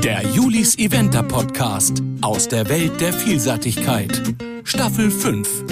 Der Julis Eventer Podcast aus der Welt der Vielseitigkeit. Staffel 5.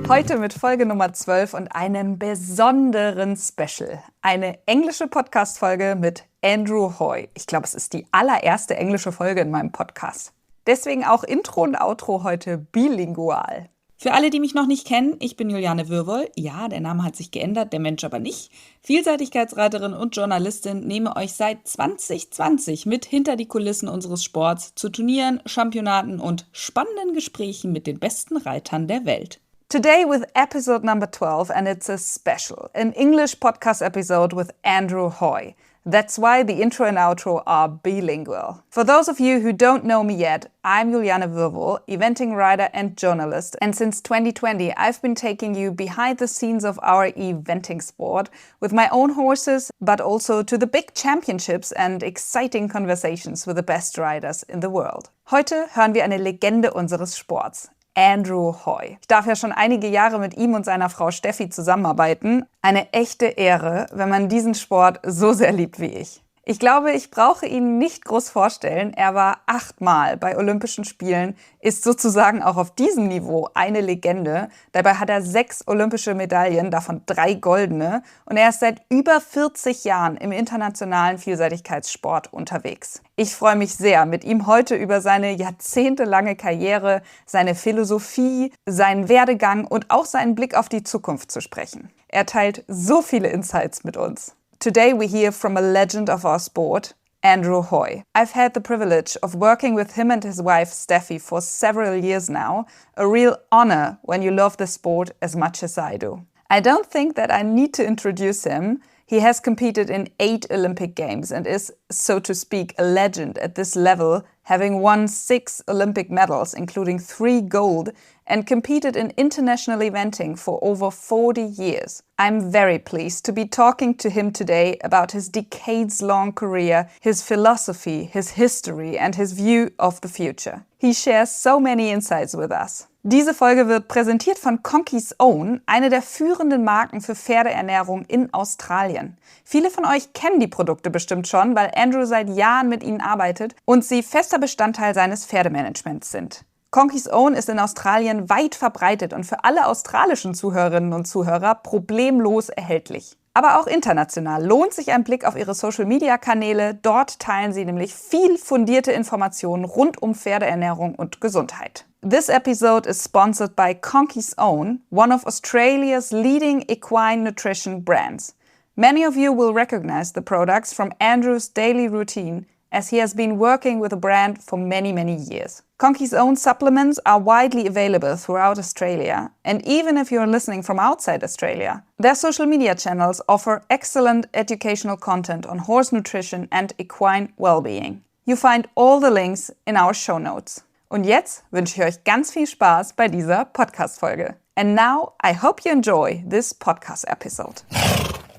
Heute mit Folge Nummer 12 und einem besonderen Special. Eine englische Podcast-Folge mit Andrew Hoy. Ich glaube, es ist die allererste englische Folge in meinem Podcast. Deswegen auch Intro und Outro heute bilingual. Für alle, die mich noch nicht kennen, ich bin Juliane Würwoll. Ja, der Name hat sich geändert, der Mensch aber nicht. Vielseitigkeitsreiterin und Journalistin, nehme euch seit 2020 mit hinter die Kulissen unseres Sports zu Turnieren, Championaten und spannenden Gesprächen mit den besten Reitern der Welt. Today with episode number 12 and it's a special, an English podcast episode with Andrew Hoy. That's why the intro and outro are bilingual. For those of you who don't know me yet, I'm Juliane Würwoll, eventing writer and journalist, and since 2020 I've been taking you behind the scenes of our eventing sport with my own horses, but also to the big championships and exciting conversations with the best riders in the world. Heute hören wir eine Legende unseres Sports. Andrew Hoy. Ich darf ja schon einige Jahre mit ihm und seiner Frau Steffi zusammenarbeiten. Eine echte Ehre, wenn man diesen Sport so sehr liebt wie ich. Ich glaube, ich brauche ihn nicht groß vorstellen. Er war 8-mal bei Olympischen Spielen, ist sozusagen auch auf diesem Niveau eine Legende. Dabei hat er 6 olympische Medaillen, davon 3 goldene. Und er ist seit über 40 Jahren im internationalen Vielseitigkeitssport unterwegs. Ich freue mich sehr, mit ihm heute über seine jahrzehntelange Karriere, seine Philosophie, seinen Werdegang und auch seinen Blick auf die Zukunft zu sprechen. Er teilt so viele Insights mit uns. Today we hear from a legend of our sport, Andrew Hoy. I've had the privilege of working with him and his wife Steffi for several years now, a real honor when you love the sport as much as I do. I don't think that I need to introduce him. He has competed in 8 Olympic Games and is, so to speak, a legend at this level, having won 6 Olympic medals, including 3 gold, and competed in international eventing for over 40 years. I'm very pleased to be talking to him today about his decades-long career, his philosophy, his history, and his view of the future. He shares so many insights with us. Diese Folge wird präsentiert von Kohnke's Own, eine der führenden Marken für Pferdeernährung in Australien. Viele von euch kennen die Produkte bestimmt schon, weil Andrew seit Jahren mit ihnen arbeitet und sie fester Bestandteil seines Pferdemanagements sind. Kohnke's Own ist in Australien weit verbreitet und für alle australischen Zuhörerinnen und Zuhörer problemlos erhältlich. Aber auch international lohnt sich ein Blick auf ihre Social-Media-Kanäle. Dort teilen sie nämlich viel fundierte Informationen rund um Pferdeernährung und Gesundheit. This episode is sponsored by Kohnke's Own, one of Australia's leading equine nutrition brands. Many of you will recognize the products from Andrew's daily routine, as he has been working with the brand for many years. Kohnke's Own supplements are widely available throughout Australia, and even if you're listening from outside Australia, their social media channels offer excellent educational content on horse nutrition and equine well-being. You find all the links in our show notes. Und jetzt wünsche ich euch ganz viel Spaß bei dieser Podcast-Folge. And now, I hope you enjoy this podcast episode.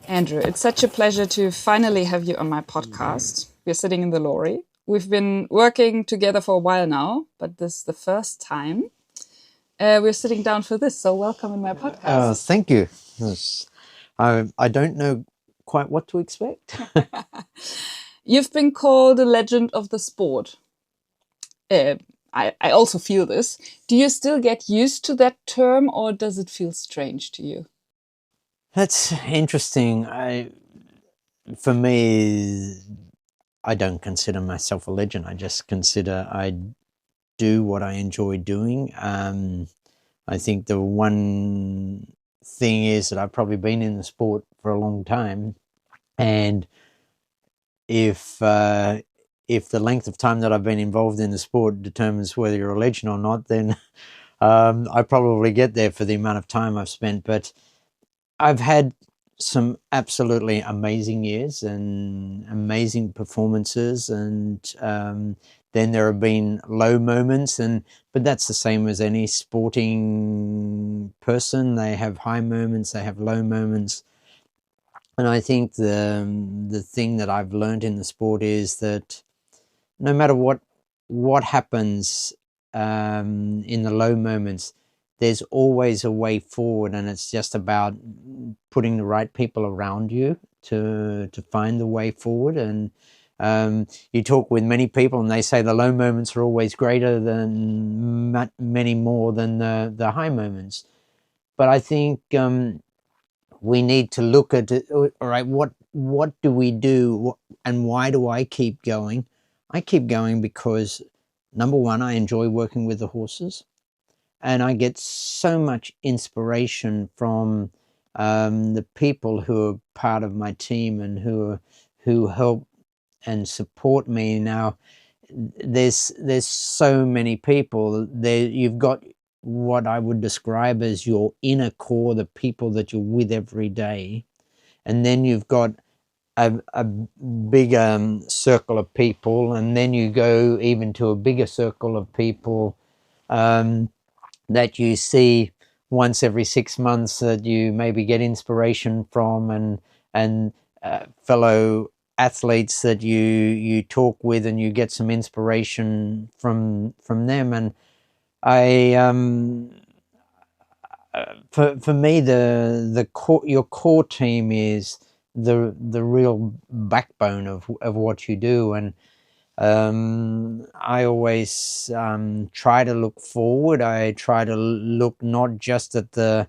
Andrew, it's such a pleasure to finally have you on my podcast. We're sitting in the lorry. We've been working together for a while now, but this is the first time we're sitting down for this. So welcome in my podcast. Thank you. Yes. I don't know quite what to expect. You've been called a legend of the sport. I also feel this. Do you still get used to that term, or does it feel strange to you? That's interesting. For me, I don't consider myself a legend. I just consider I do what I enjoy doing. I think the one thing is that I've probably been in the sport for a long time, and if the length of time that I've been involved in the sport determines whether you're a legend or not, then I probably get there for the amount of time I've spent. But I've had some absolutely amazing years and amazing performances, and then there have been low moments, but that's the same as any sporting person. They have high moments, they have low moments. And I think the thing that I've learned in the sport is that no matter what happens in the low moments, there's always a way forward, and it's just about putting the right people around you to find the way forward. And You talk with many people and they say the low moments are always greater than many more than the high moments. But I think we need to look at it. All right, what do we do, and why do I keep going? I keep going because, number one, I enjoy working with the horses, and I get so much inspiration from the people who are part of my team and who help and support me. Now, there's so many people there. You've got what I would describe as your inner core, the people that you're with every day, and then you've got a bigger circle of people, and then you go even to a bigger circle of people that you see once every 6 months, that you maybe get inspiration from, and fellow athletes that you talk with and you get some inspiration from them. And for me, your core team is the real backbone of what you do. And I always try to look forward. I try to look not just at the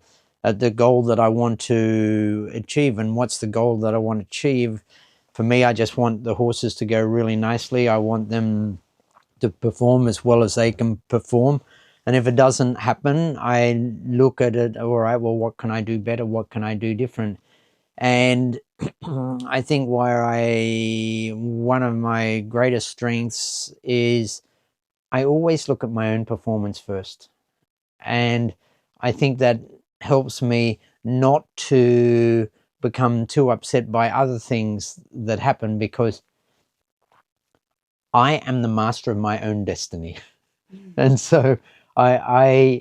goal that I want to achieve. And what's the goal that I want to achieve? For me, I just want the horses to go really nicely. I want them to perform as well as they can perform. And if it doesn't happen, I look at it, all right, well, what can I do better? What can I do different? And I think one of my greatest strengths is I always look at my own performance first. And I think that helps me not to become too upset by other things that happen, because I am the master of my own destiny. And so I'm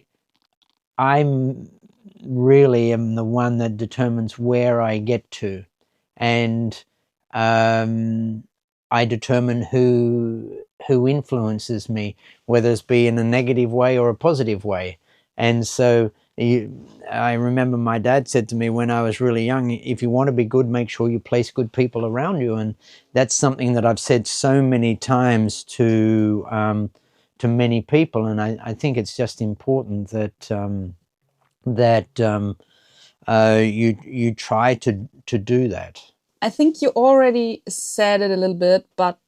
really am the one that determines where I get to, and I determine who influences me, whether it's be in a negative way or a positive way. And so I remember my dad said to me when I was really young, if you want to be good, make sure you place good people around you. And that's something that I've said so many times to many people. And I think it's just important that you try to do that. I think you already said it a little bit, but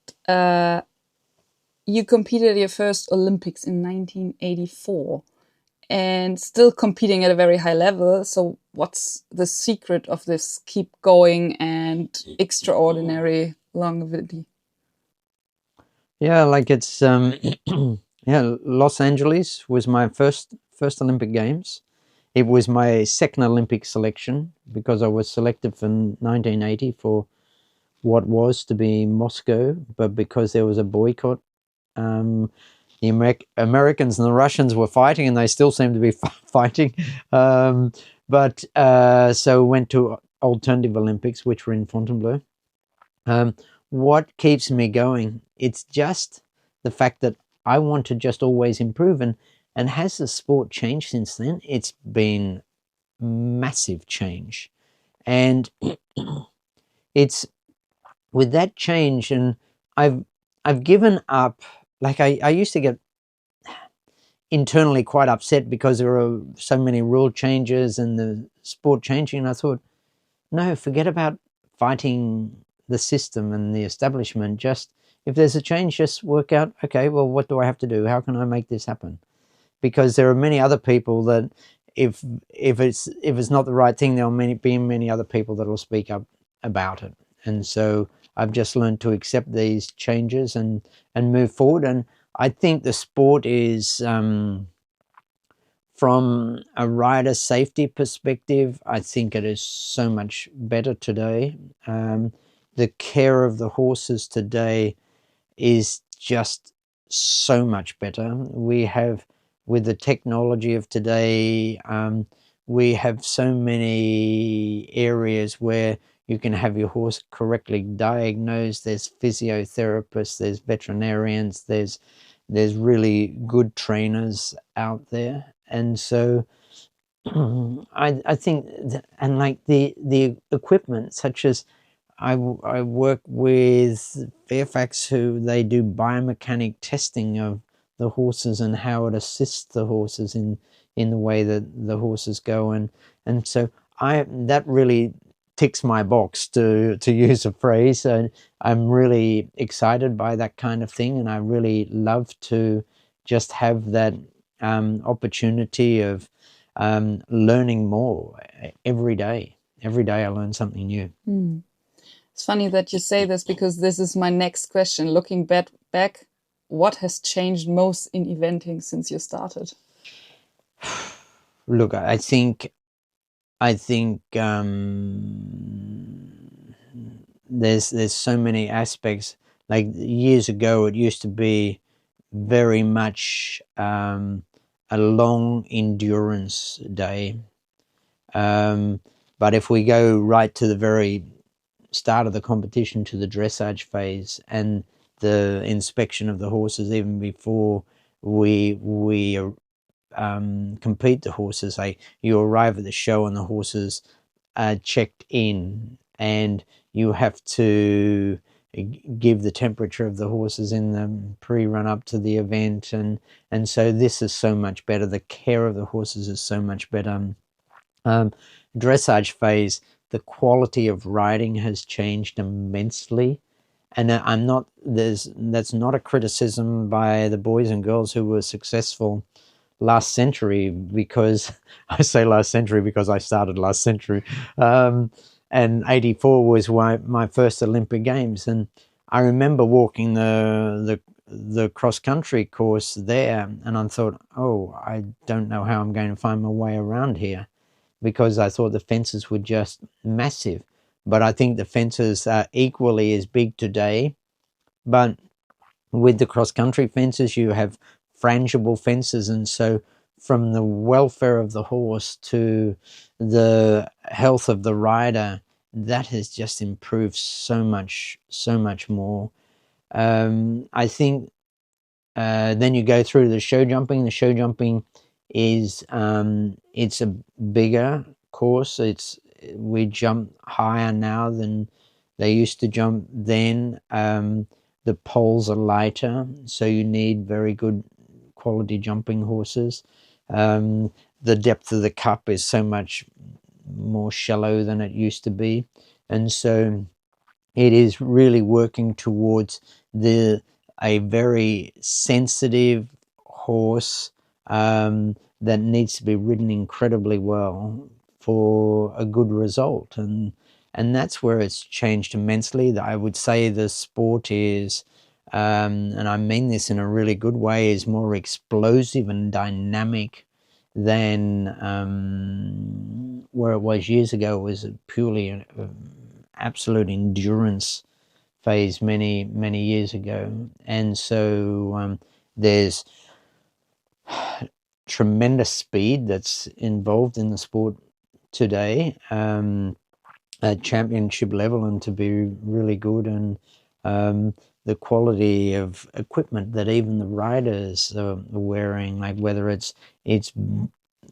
you competed at your first Olympics in 1984 and still competing at a very high level. So what's the secret of this keep going and extraordinary longevity? Yeah, like it's yeah, Los Angeles was my first Olympic Games. It was my second Olympic selection, because I was selected for 1980 for what was to be Moscow, but because there was a boycott, the Americans and the Russians were fighting, and they still seem to be fighting. But so went to alternative Olympics, which were in Fontainebleau. What keeps me going? It's just the fact that I want to just always improve. And has the sport changed since then? It's been massive change. And it's with that change, and I've given up. Like I used to get internally quite upset because there are so many rule changes and the sport changing. And I thought, no, forget about fighting the system and the establishment. Just if there's a change, just work out, okay, well, what do I have to do? How can I make this happen? Because there are many other people that if it's not the right thing, there'll be many other people that will speak up about it. And so I've just learned to accept these changes and move forward. And I think the sport is, from a rider safety perspective, I think it is so much better today. The care of the horses today is just so much better. We have, with the technology of today, we have so many areas where you can have your horse correctly diagnosed. There's physiotherapists, there's veterinarians, there's really good trainers out there. And so I think and like the equipment, such as I work with Fairfax, who they do biomechanic testing of the horses and how it assists the horses in the way that the horses go, and so that really ticks my box, to use a phrase. And I'm really excited by that kind of thing, and I really love to just have that opportunity of learning more every day. Every day I learn something new. It's funny that you say this, because this is my next question. Looking back, what has changed most in eventing since you started? Look, I think there's so many aspects. Like years ago, it used to be very much a long endurance day. But if we go right to the very start of the competition, to the dressage phase and the inspection of the horses, even before we compete the horses, like you arrive at the show and the horses are checked in, and you have to give the temperature of the horses in the pre-run up to the event, and so this is so much better. The care of the horses is so much better. Dressage phase, the quality of riding has changed immensely, and that's not a criticism by the boys and girls who were successful last century, because I say last century because I started last century, and 84 was my first Olympic Games, and I remember walking the cross-country course there, and I thought, oh, I don't know how I'm going to find my way around here, because I thought the fences were just massive. But I think the fences are equally as big today, but with the cross-country fences, you have frangible fences, and so from the welfare of the horse to the health of the rider, that has just improved so much more. I think then you go through the show jumping. The show jumping is it's a bigger course. We jump higher now than they used to jump then. The poles are lighter, so you need very good quality jumping horses. The depth of the cup is so much more shallow than it used to be, and so it is really working towards a very sensitive horse that needs to be ridden incredibly well for a good result, and that's where it's changed immensely. I would say the sport is, and I mean this in a really good way, is more explosive and dynamic than where it was years ago. It was purely an absolute endurance phase many years ago, and so there's tremendous speed that's involved in the sport today, at championship level, and to be really good, and the quality of equipment that even the riders are wearing, like whether it's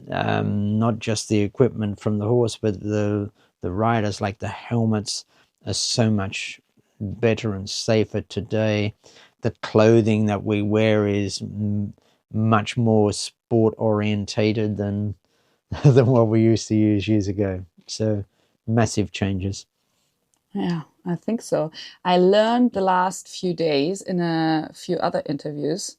not just the equipment from the horse, but the riders, like the helmets are so much better and safer today. The clothing that we wear is much more sport orientated than what we used to use years ago. So massive changes. Yeah, I think so. I learned the last few days in a few other interviews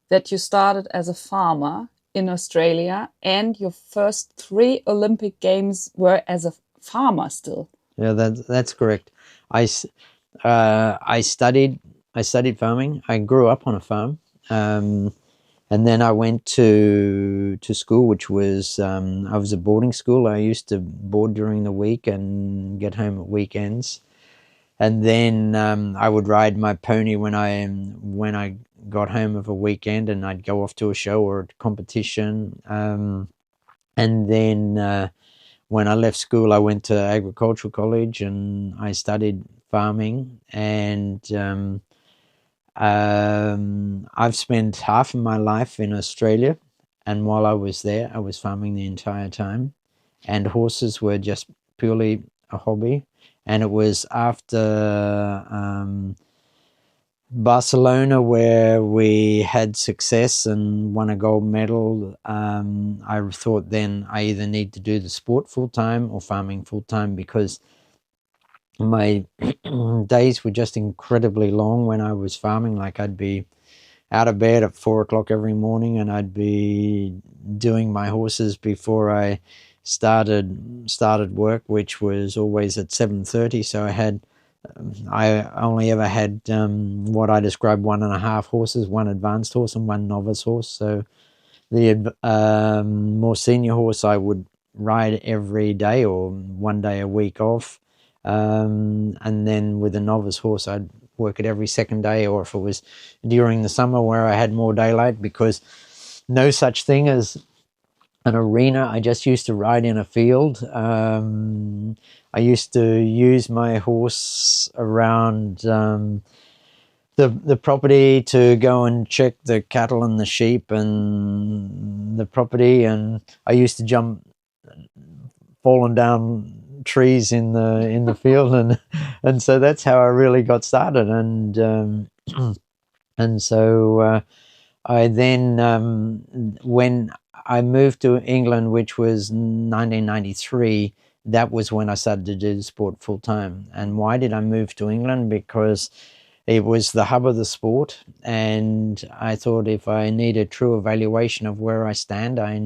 that you started as a farmer in Australia, and your first 3 Olympic Games were as a farmer still. Yeah, that's correct. I studied farming. I grew up on a farm, and then I went to school, which was I was a boarding school. I used to board during the week and get home at weekends, and then I would ride my pony when I got home of a weekend, and I'd go off to a show or a competition, and then when I left school, I went to agricultural college and I studied farming, and I've spent half of my life in Australia, and while I was there, I was farming the entire time, and horses were just purely a hobby. And it was after Barcelona, where we had success and won a gold medal. I thought then I either need to do the sport full-time or farming full-time, because my days were just incredibly long when I was farming. Like, I'd be out of bed at 4 o'clock every morning, and I'd be doing my horses before I started work, which was always at 7:30. So I only ever had what I described 1.5 horses, one advanced horse and one novice horse. So the more senior horse I would ride every day or one day a week off. And then with a novice horse, I'd work it every second day, or if it was during the summer where I had more daylight, because no such thing as an arena. I just used to ride in a field. I used to use my horse around the property to go and check the cattle and the sheep and the property, and I used to jump falling down trees in the field, and so that's how I really got started. And so I then when I moved to England, which was 1993, that was when I started to do the sport full time. And why did I move to England? Because it was the hub of the sport, and I thought if I need a true evaluation of where I stand, I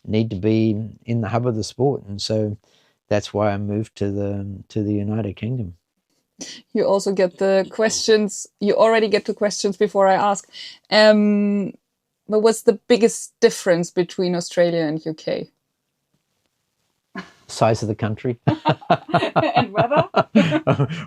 need to be in the hub of the sport. And so that's why I moved to the United Kingdom. You also get the questions. You already get the questions before I ask. But what's the biggest difference between Australia and UK? Size of the country. And weather?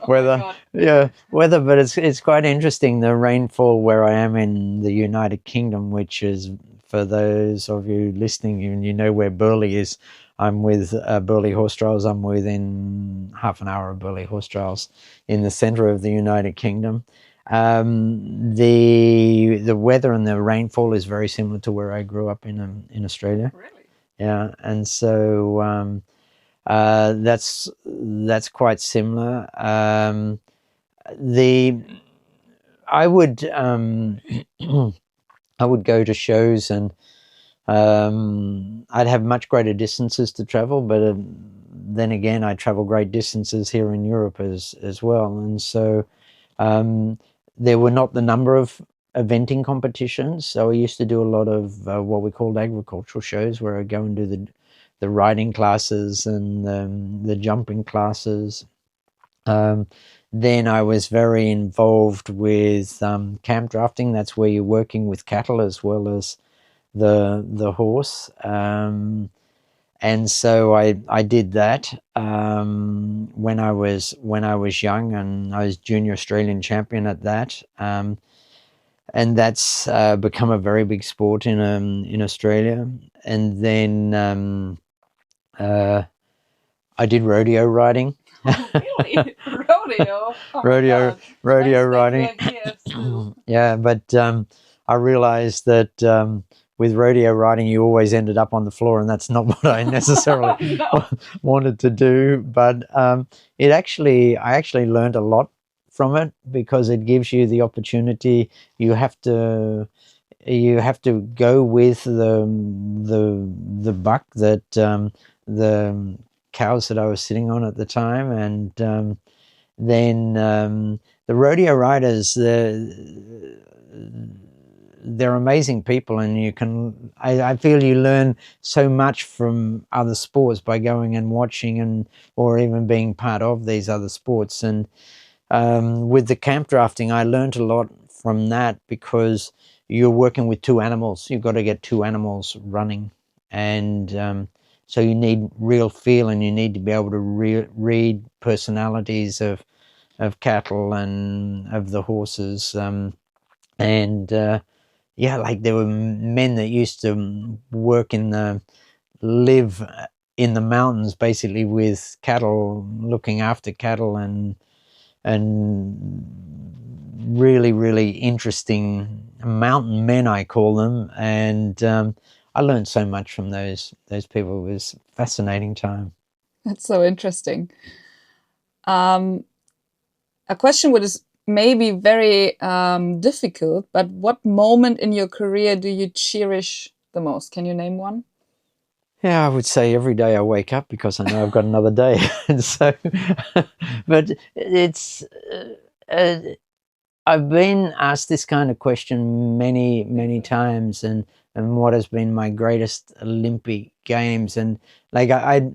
Weather, oh yeah, weather. But it's quite interesting, the rainfall where I am in the United Kingdom, which is, for those of you listening, and you know where Burleigh is. I'm with Burleigh Horse Trials. I'm within half an hour of Burleigh Horse Trials in the centre of the United Kingdom. The weather and the rainfall is very similar to where I grew up in Australia. Really? Yeah, and so that's quite similar. I would I would go to shows, and I'd have much greater distances to travel, but then again, I travel great distances here in Europe as well. And so there were not the number of eventing competitions. So I used to do a lot of what we called agricultural shows, where I go and do the riding classes and the jumping classes. Then I was very involved with camp drafting. That's where you're working with cattle as well as the horse, and so I did that when I was young, and I was junior Australian champion at that, and that's become a very big sport in Australia. And then I did rodeo riding. Really? Rodeo? Oh rodeo riding. Yeah, but I realized that with rodeo riding, you always ended up on the floor, and that's not what I necessarily wanted to do. But I actually learned a lot from it, because it gives you the opportunity. You have to go with the buck that the cows that I was sitting on at the time, and then the rodeo riders, they're amazing people, and I feel you learn so much from other sports by going and watching or even being part of these other sports. And with the camp drafting, I learned a lot from that, because you're working with two animals. You've got to get two animals running, and so you need real feel, and you need to be able to read personalities of cattle and of the horses. Yeah, like there were men that used to live in the mountains, basically with cattle, looking after cattle, and really, really interesting mountain men, I call them. And I learned so much from those people. It was a fascinating time. That's so interesting. A question which is maybe very difficult, but what moment in your career do you cherish the most? Can you name one? Yeah, I would say every day I wake up because I know I've got another day. And so, but it's, I've been asked this kind of question many, many times, and what has been my greatest Olympic Games, and like I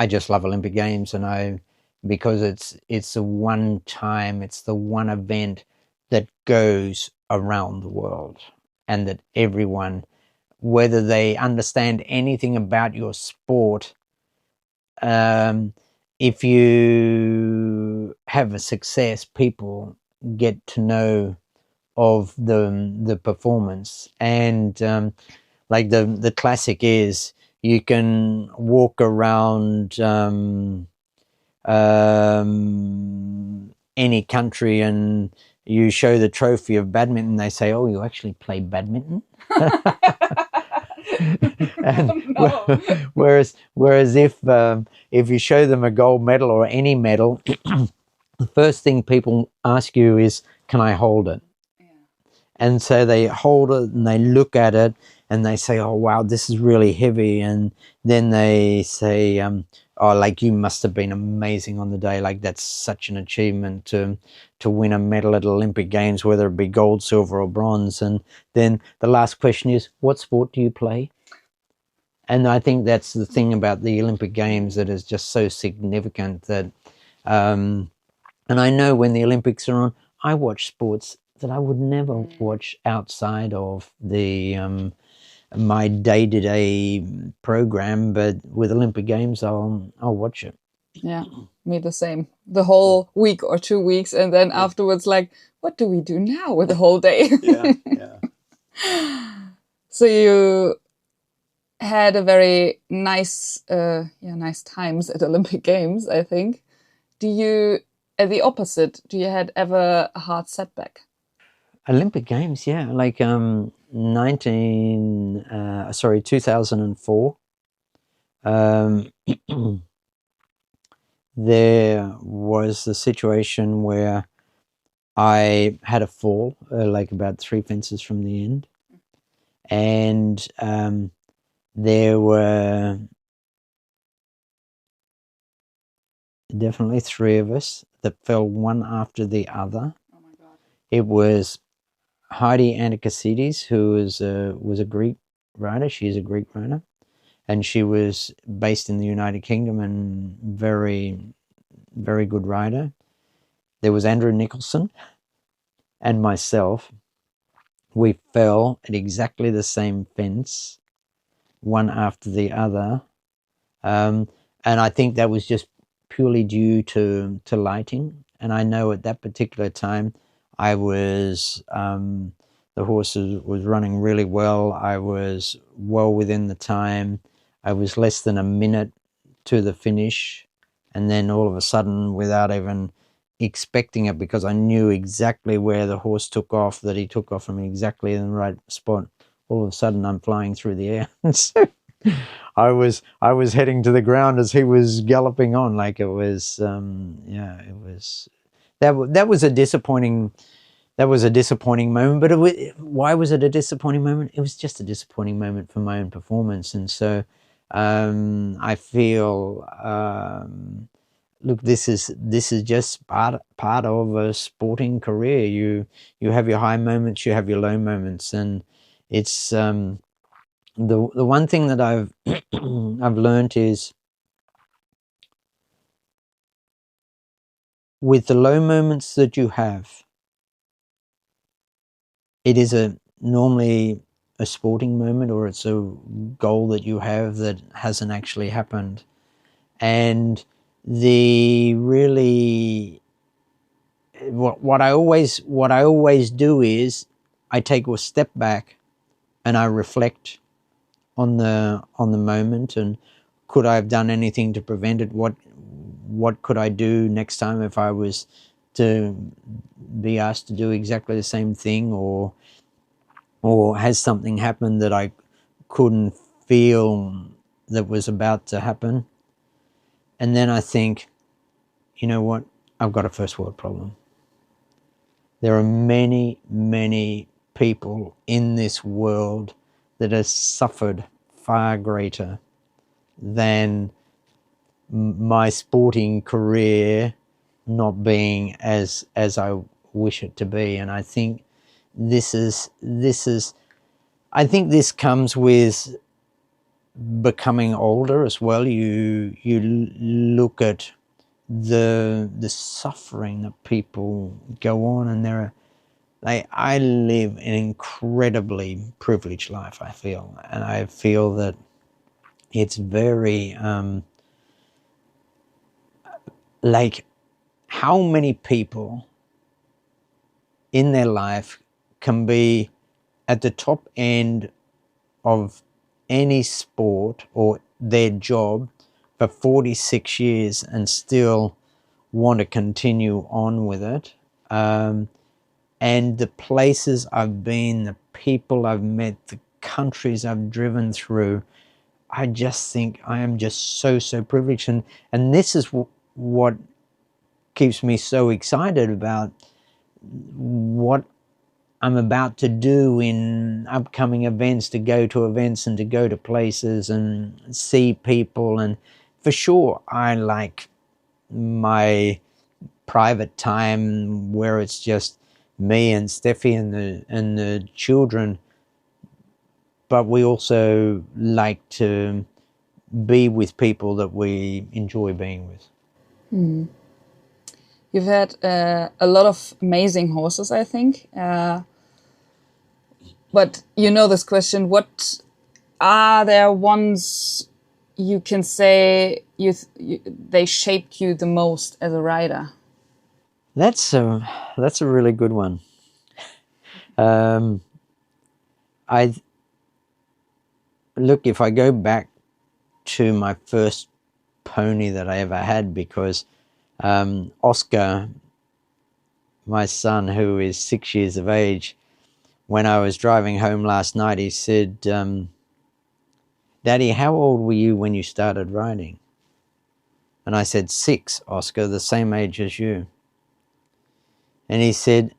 just love Olympic Games, and because it's the one time, it's the one event that goes around the world, and that everyone, whether they understand anything about your sport, if you have a success, people get to know of the performance. And like the classic is, you can walk around any country and you show the trophy of badminton, they say, "Oh, you actually play badminton?" And No. whereas if you show them a gold medal or any medal, the first thing people ask you is, "Can I hold it?" Yeah. And so they hold it and they look at it and they say, "Oh wow, this is really heavy." And then they say, "Oh, like you must have been amazing on the day. Like that's such an achievement to win a medal at Olympic Games, whether it be gold, silver, or bronze." And then the last question is, "What sport do you play?" And I think that's the thing about the Olympic Games that is just so significant. That, and I know when the Olympics are on, I watch sports that I would never watch outside of the my day-to-day program, but with Olympic Games, I'll watch it. Yeah, me the same. The whole week or 2 weeks, and then afterwards, like, what do we do now with the whole day? Yeah. So you had a very nice, nice times at Olympic Games, I think. Do you, at the opposite, do you had ever a hard setback? Olympic Games, yeah, like 2004. There was a situation where I had a fall, like about 3 fences from the end, and there were definitely 3 of us that fell one after the other. Oh my God. It was Heidi Antikasides, who was a Greek rider. She's a Greek rider, and she was based in the United Kingdom and very, very good rider. There was Andrew Nicholson and myself. We fell at exactly the same fence, one after the other, and I think that was just purely due to lighting. And I know at that particular time, I was the horse was running really well. I was well within the time. I was less than a minute to the finish, and then all of a sudden, without even expecting it, because I knew exactly where the horse took off, that he took off from exactly in the right spot, all of a sudden I'm flying through the air. And so I was heading to the ground as he was galloping on. Like it was, it was that was a disappointing. That was a disappointing moment. But why was it a disappointing moment? It was just a disappointing moment for my own performance. And so I feel, look, this is just part of a sporting career. You have your high moments, you have your low moments, and it's the one thing that I've I've learned is, with the low moments that you have, it is normally a sporting moment, or it's a goal that you have that hasn't actually happened. And what I always do is I take a step back and I reflect on the moment, and could I have done anything to prevent it? What could I do next time if I was to be asked to do exactly the same thing, or has something happened that I couldn't feel that was about to happen? And then I think, you know what? I've got a first world problem. There are many, many people in this world that have suffered far greater than my sporting career not being as I wish it to be. And I think this comes with becoming older as well. You look at the suffering that people go on, and I live an incredibly privileged life, I feel, and I feel that it's very like how many people in their life can be at the top end of any sport or their job for 46 years and still want to continue on with it. And the places I've been, the people I've met, the countries I've driven through, I just think I am just so privileged. And this is what keeps me so excited about what I'm about to do in upcoming events, to go to events and to go to places and see people. And for sure, I like my private time where it's just me and Steffi and the children. But we also like to be with people that we enjoy being with. You've had a lot of amazing horses, I think. But you know this question, what are there ones you can say they shaped you the most as a rider? That's a really good one. Look, if I go back to my first pony that I ever had, because Oscar, my son, who is 6 years of age, when I was driving home last night, he said, Daddy, how old were you when you started riding? And I said, 6, Oscar, the same age as you. And he said,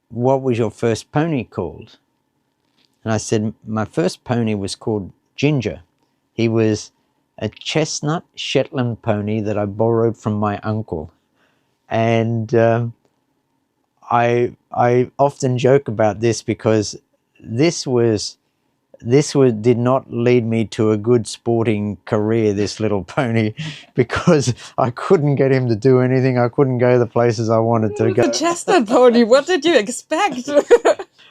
what was your first pony called? And I said, my first pony was called Ginger. He was a chestnut Shetland pony that I borrowed from my uncle. And I often joke about this because this did not lead me to a good sporting career, this little pony, because I couldn't get him to do anything. I couldn't go the places I wanted to go. The chestnut pony, what did you expect?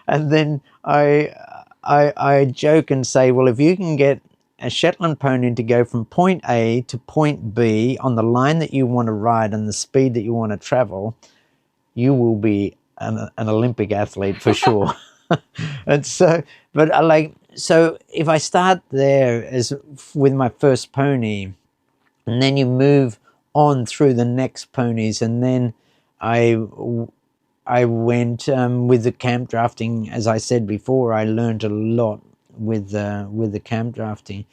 And then I joke and say, well, if you can get a Shetland pony to go from point A to point B on the line that you want to ride and the speed that you want to travel, you will be an Olympic athlete for sure. And so, so if I start there as with my first pony, and then you move on through the next ponies, and then I went with the camp drafting. As I said before, I learned a lot with the camp drafting.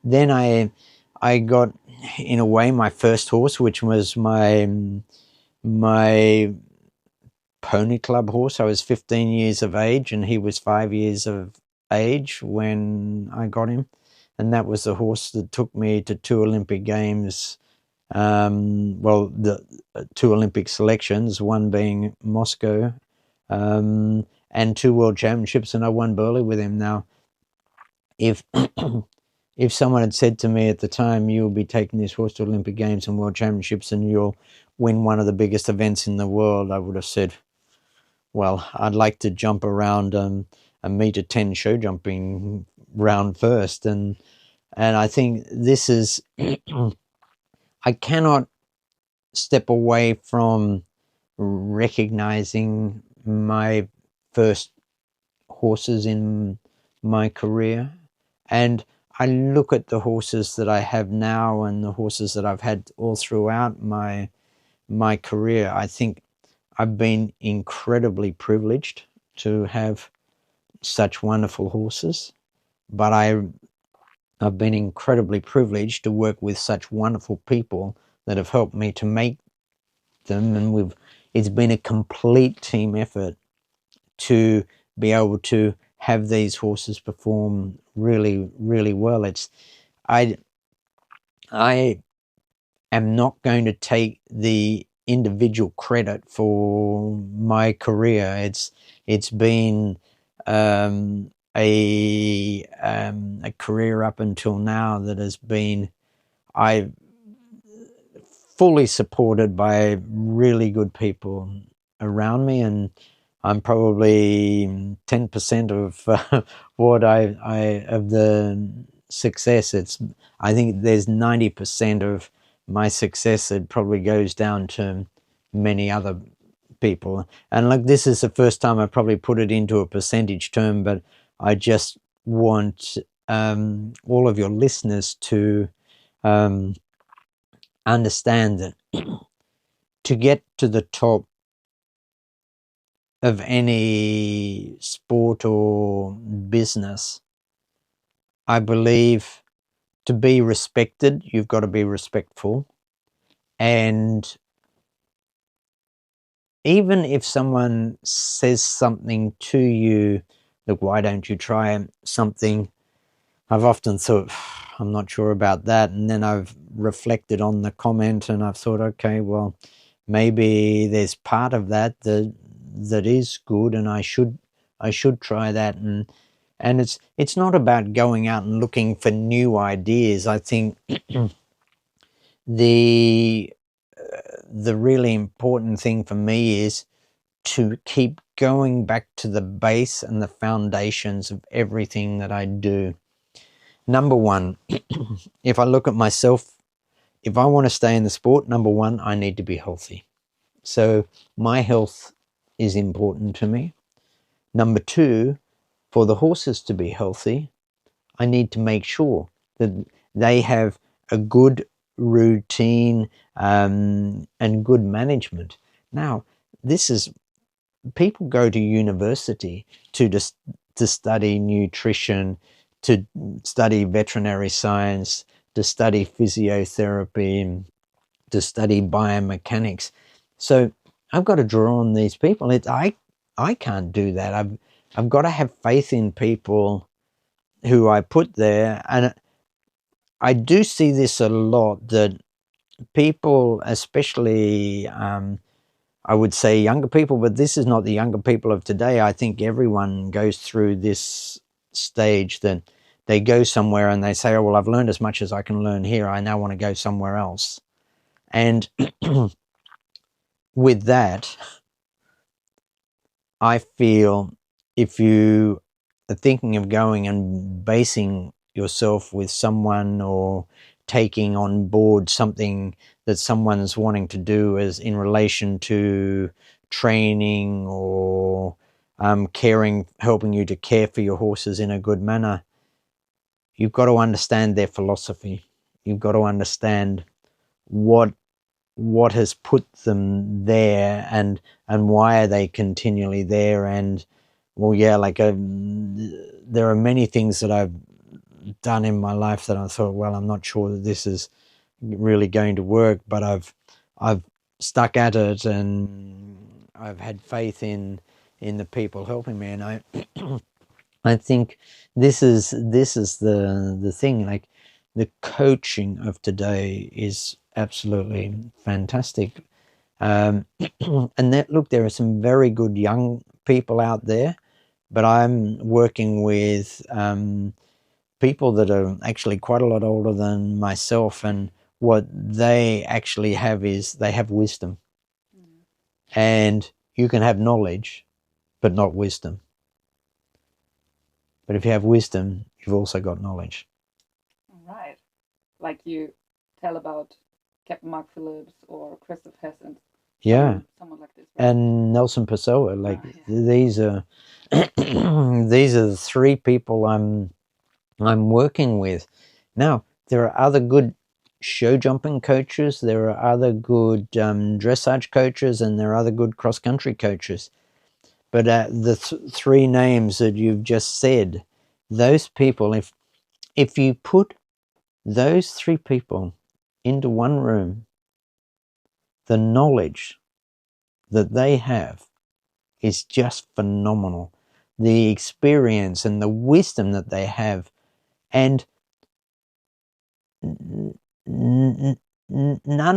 Then I got, in a way, my first horse, which was my pony club horse. I was 15 years of age and he was 5 years of age when I got him. And that was the horse that took me to 2 Olympic Games, the 2 Olympic selections, one being Moscow, and 2 World Championships, and I won Burley with him. Now, if someone had said to me at the time, you'll be taking this horse to Olympic Games and World Championships and you'll win one of the biggest events in the world, I would have said, well, I'd like to jump around a 1.10 show jumping round first. And I think this is, I cannot step away from recognizing my first horses in my career. And I look at the horses that I have now and the horses that I've had all throughout my career. I think I've been incredibly privileged to have such wonderful horses, but I've been incredibly privileged to work with such wonderful people that have helped me to make them, and it's been a complete team effort to be able to have these horses perform really, really well. I am not going to take the individual credit for my career. It's been a career up until now that has been fully supported by really good people around me, and I'm probably 10% of what of the success. I think there's 90% of my success that probably goes down to many other people. And like, this is the first time I probably put it into a percentage term, but I just want all of your listeners to understand that to get to the top of any sport or business, I believe to be respected, you've got to be respectful. And even if someone says something to you, look, why don't you try something? I've often thought, I'm not sure about that. And then I've reflected on the comment and I've thought, okay, well, maybe there's part of that is good, and I should try that. And it's not about going out and looking for new ideas. I think the really important thing for me is to keep going back to the base and the foundations of everything that I do. Number one, if I look at myself, if I want to stay in the sport, number one, I need to be healthy. So my health is important to me. Number two, for the horses to be healthy, I need to make sure that they have a good routine and good management. Now, people go to university to study nutrition, to study veterinary science, to study physiotherapy, to study biomechanics. So I've got to draw on these people. I can't do that. I've got to have faith in people who I put there. And I do see this a lot, that people, especially I would say younger people, but this is not the younger people of today. I think everyone goes through this stage that they go somewhere and they say, oh, well, I've learned as much as I can learn here. I now want to go somewhere else. And with that, I feel if you are thinking of going and basing yourself with someone or taking on board something that someone's wanting to do as in relation to training or helping you to care for your horses in a good manner, you've got to understand their philosophy. You've got to understand what has put them there and why are they continually there. And well, yeah, like there are many things that I've done in my life that I thought, well, I'm not sure that this is really going to work, but I've stuck at it, and I've had faith in the people helping me. And I think this is the thing. Like, the coaching of today is absolutely fantastic. And there are some very good young people out there, but I'm working with people that are actually quite a lot older than myself, and what they actually have is they have wisdom. And you can have knowledge, but not wisdom. But if you have wisdom, you've also got knowledge. Right. Like you tell about Captain Mark Phillips or Christoph Hess and someone like this. Right? And Nelson Pessoa. Like, these are these are the three people I'm working with. Now, there are other good show jumping coaches, there are other good dressage coaches, and there are other good cross-country coaches. But the three names that you've just said, those people, if you put those three people into one room the knowledge that they have is just phenomenal. The experience and the wisdom that they have, and none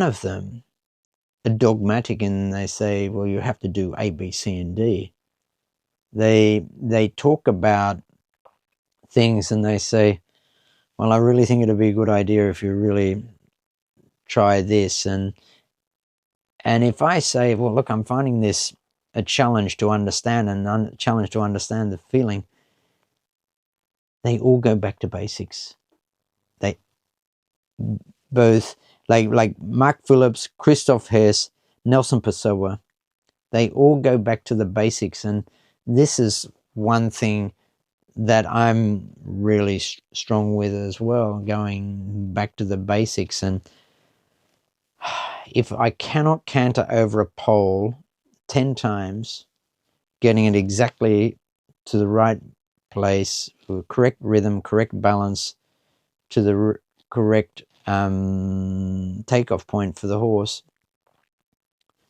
of them are dogmatic and they say, well, you have to do A, B, C, and D. They talk about things and they say, well, I really think it'd be a good idea if you really try this. And if I say, well, look, I'm finding this a challenge to understand and a challenge to understand the feeling, they all go back to basics. They both, like Mark Phillips, Christoph Hess, Nelson Pessoa, they all go back to the basics. And this is one thing that I'm really strong with as well, going back to the basics. And if I cannot canter over a pole 10 times, getting it exactly to the right place, with correct rhythm, correct balance, to the correct takeoff point for the horse,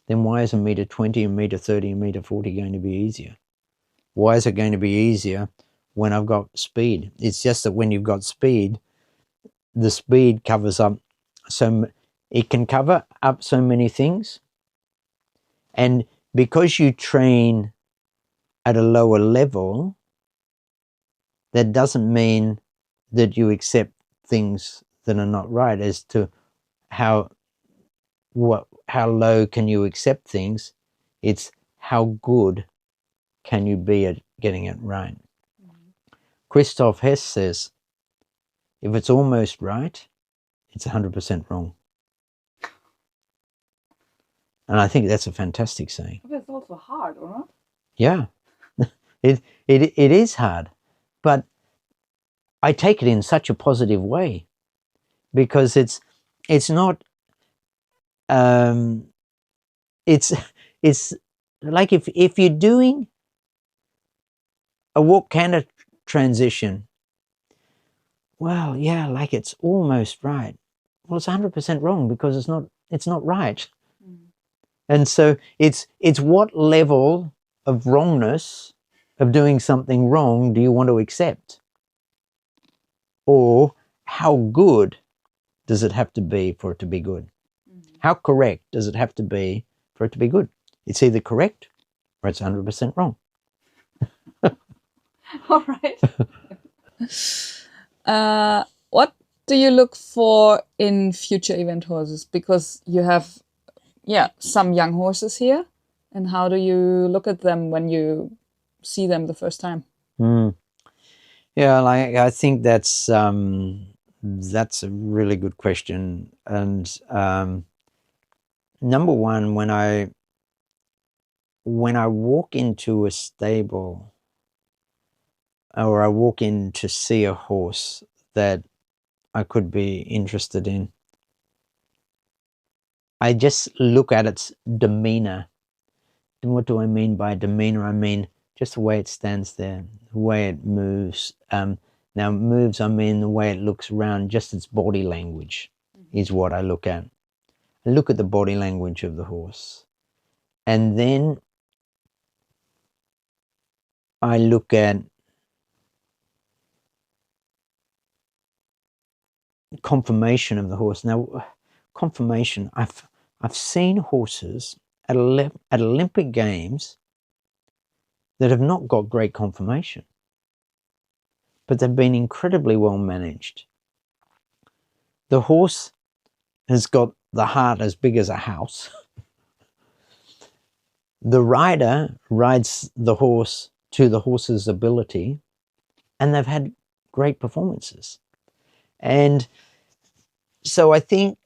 then why is a meter 20, a meter 30, a meter 40 going to be easier? Why is it going to be easier when I've got speed? It's just that when you've got speed, the speed covers up it can cover up so many things. And because you train at a lower level, that doesn't mean that you accept things that are not right as to how low can you accept things. It's how good can you be at getting it right. Christoph Hess says, if it's almost right, it's 100% wrong. And I think that's a fantastic saying. But it's also hard, or not? Yeah, it is hard, but I take it in such a positive way, because it's not it's like if you're doing a walk canter transition, well, yeah, like it's almost right. Well, it's 100% wrong because it's not right. And so it's what level of wrongness of doing something wrong do you want to accept? Or how good does it have to be for it to be good? How correct does it have to be for it to be good? It's either correct or it's 100% wrong. All right. What do you look for in future event horses? Because you have, some young horses here. And how do you look at them when you see them the first time? Yeah, I think that's a really good question. And number one, when I walk into a stable or I walk in to see a horse that I could be interested in, I just look at its demeanor. And what do I mean by demeanor? I mean just the way it stands there, the way it moves. Now moves, I mean the way it looks around, just its body language is what I look at. I look at the body language of the horse. And then I look at conformation of the horse. Now, conformation, I've seen horses at Olympic Games that have not got great conformation, but they've been incredibly well managed. The horse has got the heart as big as a house. The rider rides the horse to the horse's ability, and they've had great performances. And so I think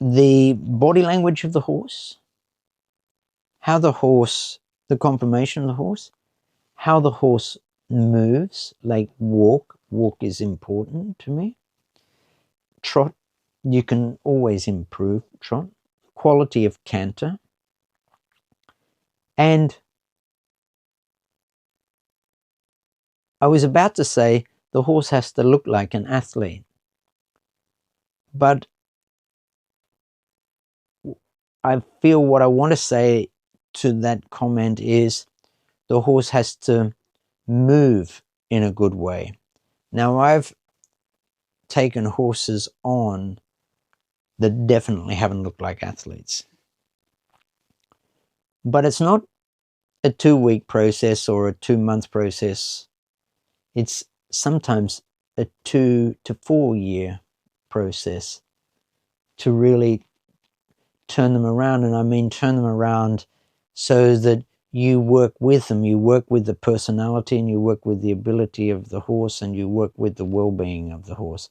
the body language of the horse, the conformation of the horse, how the horse moves, like walk is important to me. Trot, you can always improve trot. Quality of canter. And I was about to say the horse has to look like an athlete. But I feel what I want to say to that comment is the horse has to move in a good way. Now, I've taken horses on that definitely haven't looked like athletes. But it's not a 2-week process or a 2-month process. It's sometimes a 2 to 4 year process to really turn them around. And I mean turn them around so that you work with them, you work with the personality, and you work with the ability of the horse, and you work with the well-being of the horse.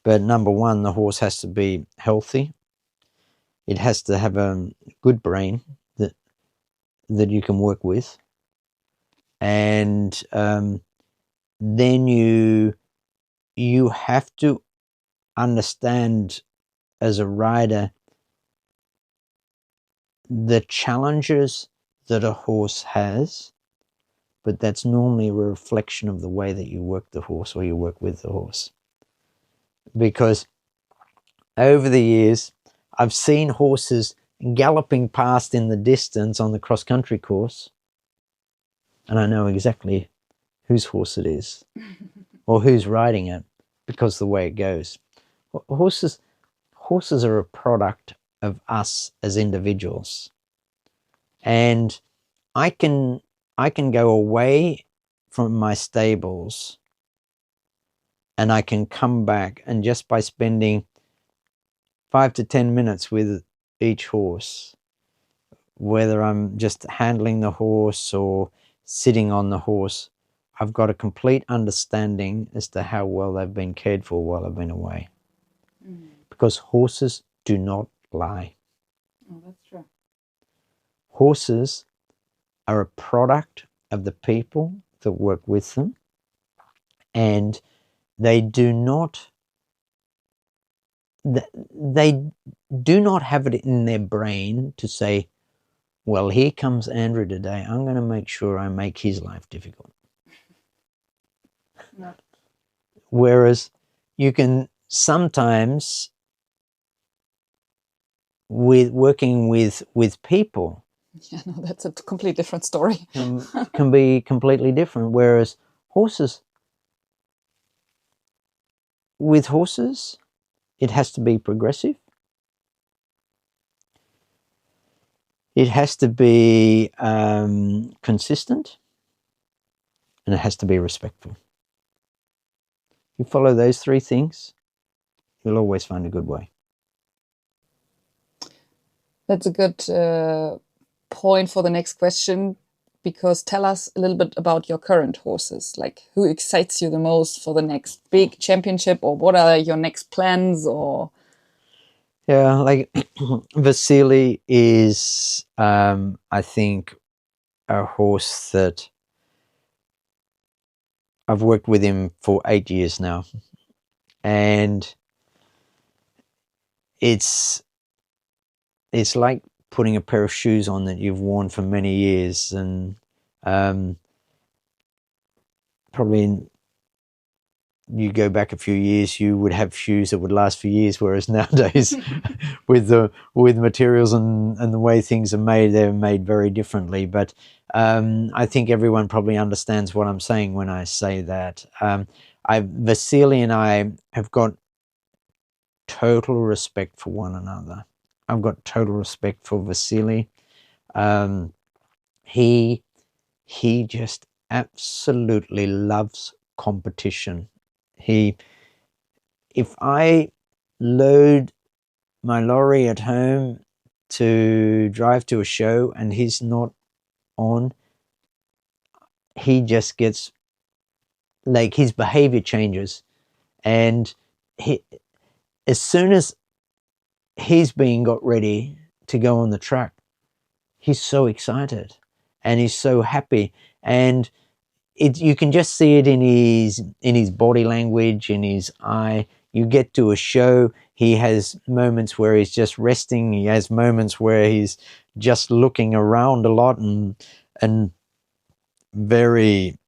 But number one, the horse has to be healthy. It has to have a good brain that you can work with. And then you have to understand as a rider the challenges that a horse has, but that's normally a reflection of the way that you work the horse or you work with the horse. Because over the years, I've seen horses galloping past in the distance on the cross-country course, and I know exactly whose horse it is or who's riding it because the way it goes. Horses are a product of us as individuals. And I can go away from my stables and I can come back, and just by spending 5 to 10 minutes with each horse, whether I'm just handling the horse or sitting on the horse, I've got a complete understanding as to how well they've been cared for while I've been away. Mm. Because horses do not lie. Oh, that's true. Horses are a product of the people that work with them, and they do not have it in their brain to say, well, here comes Andrew today, I'm going to make sure I make his life difficult. No. Whereas you can sometimes, with working with people, yeah, no, that's a completely different story. can be completely different. Whereas with horses, it has to be progressive. It has to be consistent, and it has to be respectful. You follow those 3 things, you'll always find a good way. That's a good point for the next question, because tell us a little bit about your current horses. Like, who excites you the most for the next big championship, or what are your next plans? Or yeah, like Vassily is, I think, a horse that I've worked with him for 8 years now, and it's like putting a pair of shoes on that you've worn for many years. And probably you go back a few years, you would have shoes that would last for years, whereas nowadays with materials and the way things are made, they're made very differently. But I think everyone probably understands what I'm saying when I say that. Vassily and I have got total respect for one another. I've got total respect for Vassily. He just absolutely loves competition. If I load my lorry at home to drive to a show and he's not on, he just gets, like, his behavior changes. And as soon as he's being got ready to go on the track, he's so excited and he's so happy. And you can just see it in his body language, in his eye. You get to a show, he has moments where he's just resting. He has moments where he's just looking around a lot and very,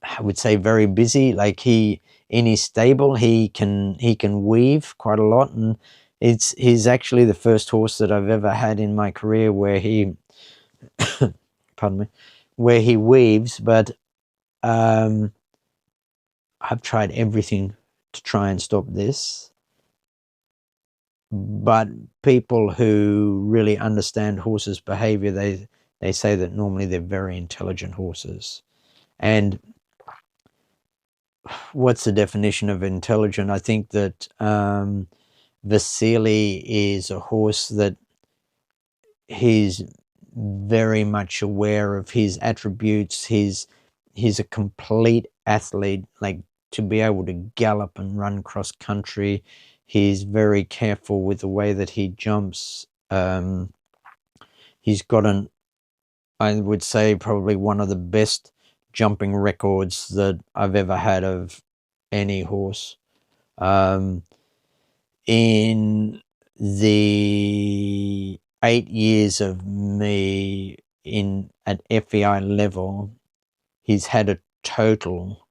I would say, very busy. Like in his stable, he can weave quite a lot, and he's actually the first horse that I've ever had in my career where he, pardon me, where he weaves, but I've tried everything to try and stop this. But people who really understand horses' behavior, they say that normally they're very intelligent horses. And what's the definition of intelligent? I think that Vassily is a horse that he's very much aware of his attributes. He's a complete athlete, like to be able to gallop and run cross country. He's very careful with the way that he jumps. He's got I would say, probably one of the best jumping records that I've ever had of any horse. In the 8 years of me at FEI level, he's had a total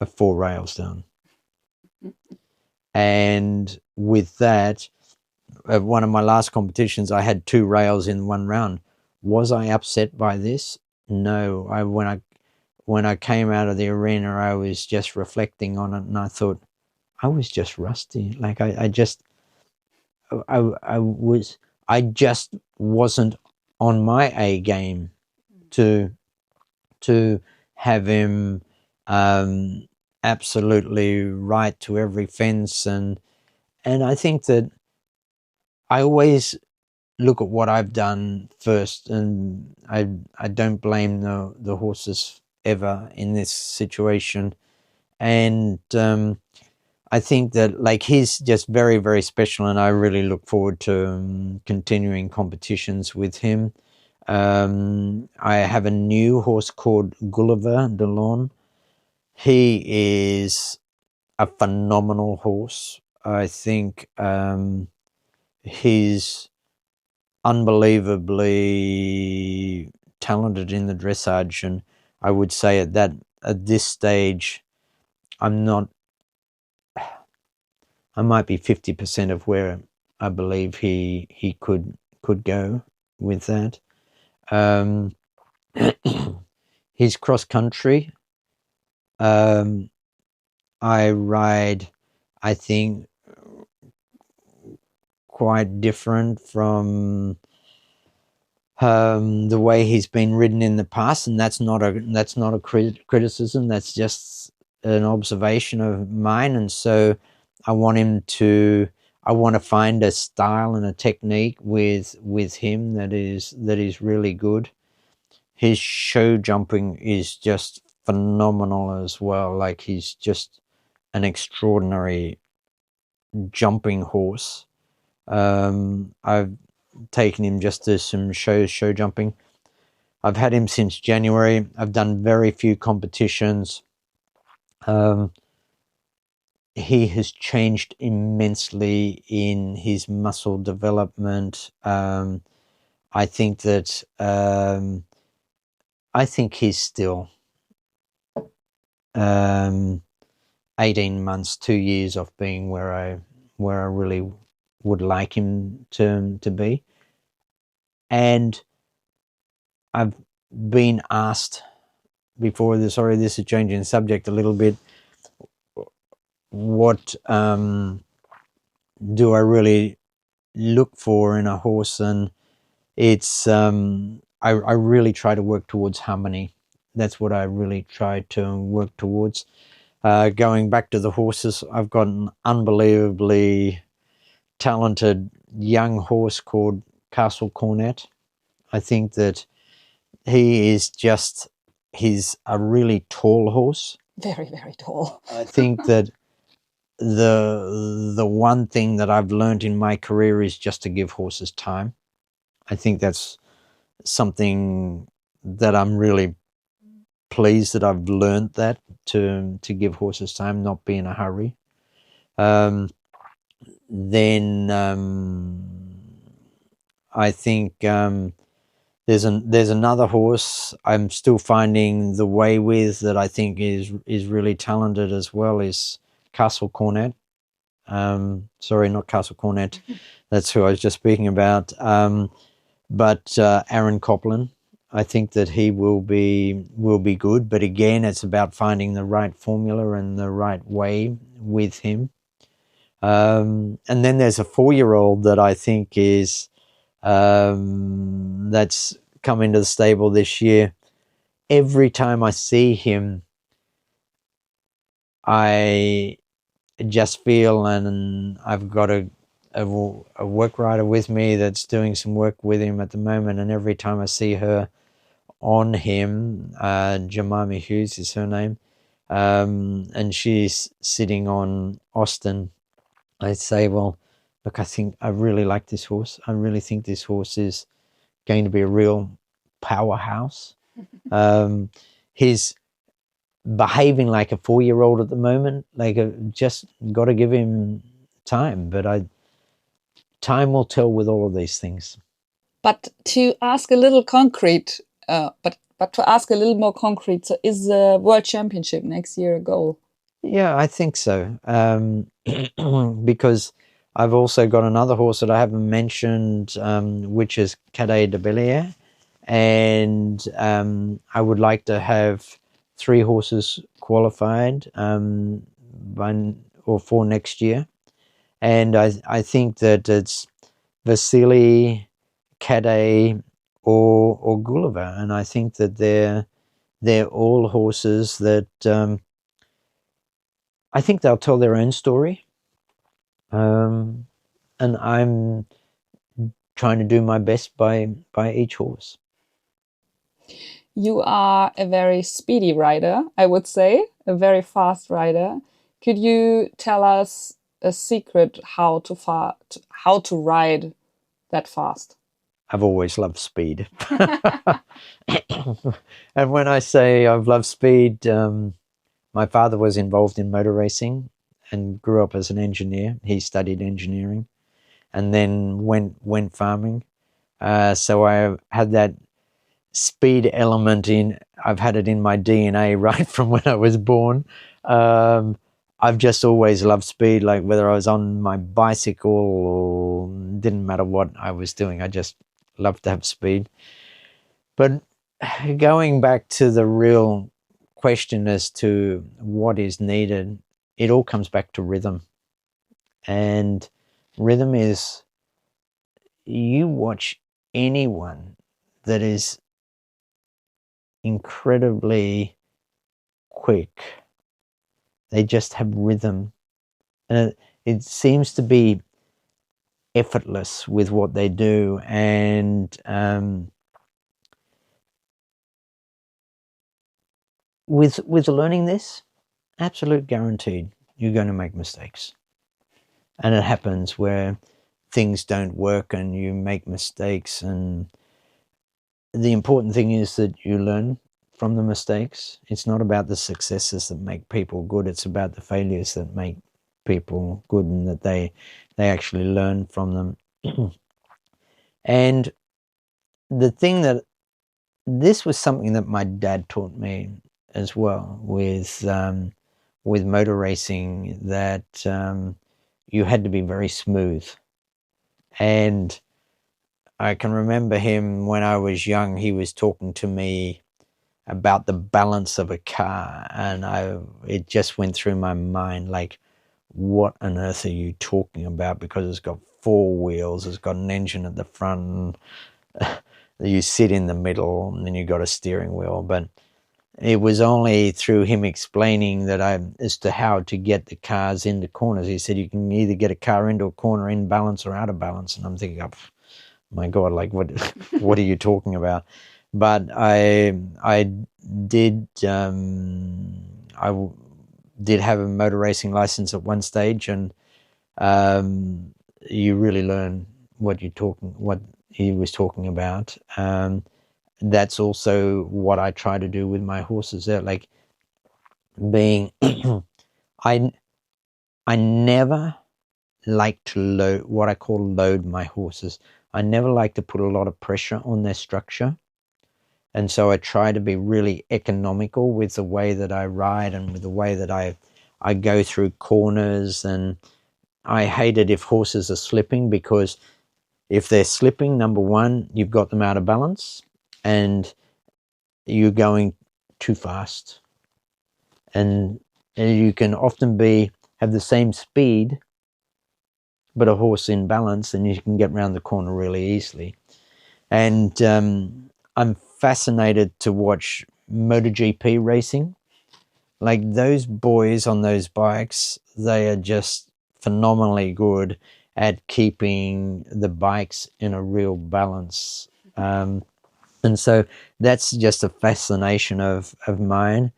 of 4 rails down. And with that, at one of my last competitions, I had 2 rails in one round. Was I upset by this? No. When I came out of the arena, I was just reflecting on it, and I thought, I was just rusty. Like I just wasn't on my A game to have him absolutely right to every fence, and I think that I always look at what I've done first, and I don't blame the horses ever in this situation. And I think that like he's just very, very special, and I really look forward to continuing competitions with him. I have a new horse called Gulliver de Laune. He is a phenomenal horse. I think he's unbelievably talented in the dressage, and I would say at this stage, I might be 50% of where I believe he could go with that. His cross country, I ride, I think, quite different from the way he's been ridden in the past, and that's not a criticism. That's just an observation of mine. And so I want to find a style and a technique with him that is really good. His show jumping is just phenomenal as well. Like he's just an extraordinary jumping horse. I've taken him just to some show jumping. I've had him since January. I've done very few competitions. He has changed immensely in his muscle development. I think that he's still 18 months, 2 years off being where I really would like him to be. And I've been asked before this, sorry, this is changing the subject a little bit, what do I really look for in a horse? And it's I really try to work towards harmony. That's what I really try to work towards. Going back to the horses, I've got an unbelievably talented young horse called Kohnke. I think that he's a really tall horse. Very, very tall. I think that the one thing that I've learned in my career is just to give horses time. I think that's something that I'm really pleased that I've learned, that to give horses time, not be in a hurry. Then I think there's another horse I'm still finding the way with that I think is really talented as well, is Kohnke. Sorry, not Castle Cornet. That's who I was just speaking about. But Aaron Copland, I think that he will be good. But again, it's about finding the right formula and the right way with him. And then there's a 4-year-old that I think is that's come into the stable this year. Every time I see him, I just feel, and I've got a work rider with me that's doing some work with him at the moment, and every time I see her on him, Jemima Hughes is her name, and she's sitting on Austin, I say, well, look, I really like this horse. I really think this horse is going to be a real powerhouse. He's behaving like a 4-year-old at the moment. Just got to give him time, but time will tell with all of these things. But to ask a little concrete, but to ask a little more concrete, so is the World Championship next year a goal? Yeah, I think so. Because I've also got another horse that I haven't mentioned, which is Cadet de Bellier, and I would like to have 3 horses qualified for next year. And I think that it's Vassily, Cadet, or Gulliver, and I think that they're all horses that I think they'll tell their own story, and I'm trying to do my best by each horse. You are a very speedy rider, I would say, a very fast rider. Could you tell us a secret how to ride that fast? I've always loved speed. And when I say I've loved speed, my father was involved in motor racing and grew up as an engineer. He studied engineering and then went farming. So I had that speed element I've had it in my DNA right from when I was born. I've just always loved speed, like whether I was on my bicycle or didn't matter what I was doing. I just loved to have speed. But going back to the real question as to what is needed, it all comes back to rhythm. And rhythm is, you watch anyone that is incredibly quick, they just have rhythm, and it seems to be effortless with what they do. And with learning this, absolute guaranteed you're going to make mistakes, and it happens where things don't work and you make mistakes, and the important thing is that you learn from the mistakes. It's not about the successes that make people good, it's about the failures that make people good, and that they actually learn from them. And the thing that this was something that my dad taught me as well with motor racing, that you had to be very smooth. And I can remember him when I was young, he was talking to me about the balance of a car, and it just went through my mind, like, what on earth are you talking about? Because it's got 4 wheels, it's got an engine at the front, you sit in the middle, and then you got a steering wheel. But it was only through him explaining that as to how to get the cars into corners. He said you can either get a car into a corner in balance or out of balance, and I'm thinking, oh, my God, like what are you talking about? But I did have a motor racing license at one stage, and you really learn what he was talking about. That's also what I try to do with my horses. They're like being I never like to load my horses. I never like to put a lot of pressure on their structure. And so I try to be really economical with the way that I ride and with the way that I go through corners. And I hate it if horses are slipping, because if they're slipping, number one, you've got them out of balance and you're going too fast. And you can often have the same speed, but a horse in balance, and you can get around the corner really easily. And I'm fascinated to watch MotoGP racing. Like, those boys on those bikes, they are just phenomenally good at keeping the bikes in a real balance. And so that's just a fascination of mine.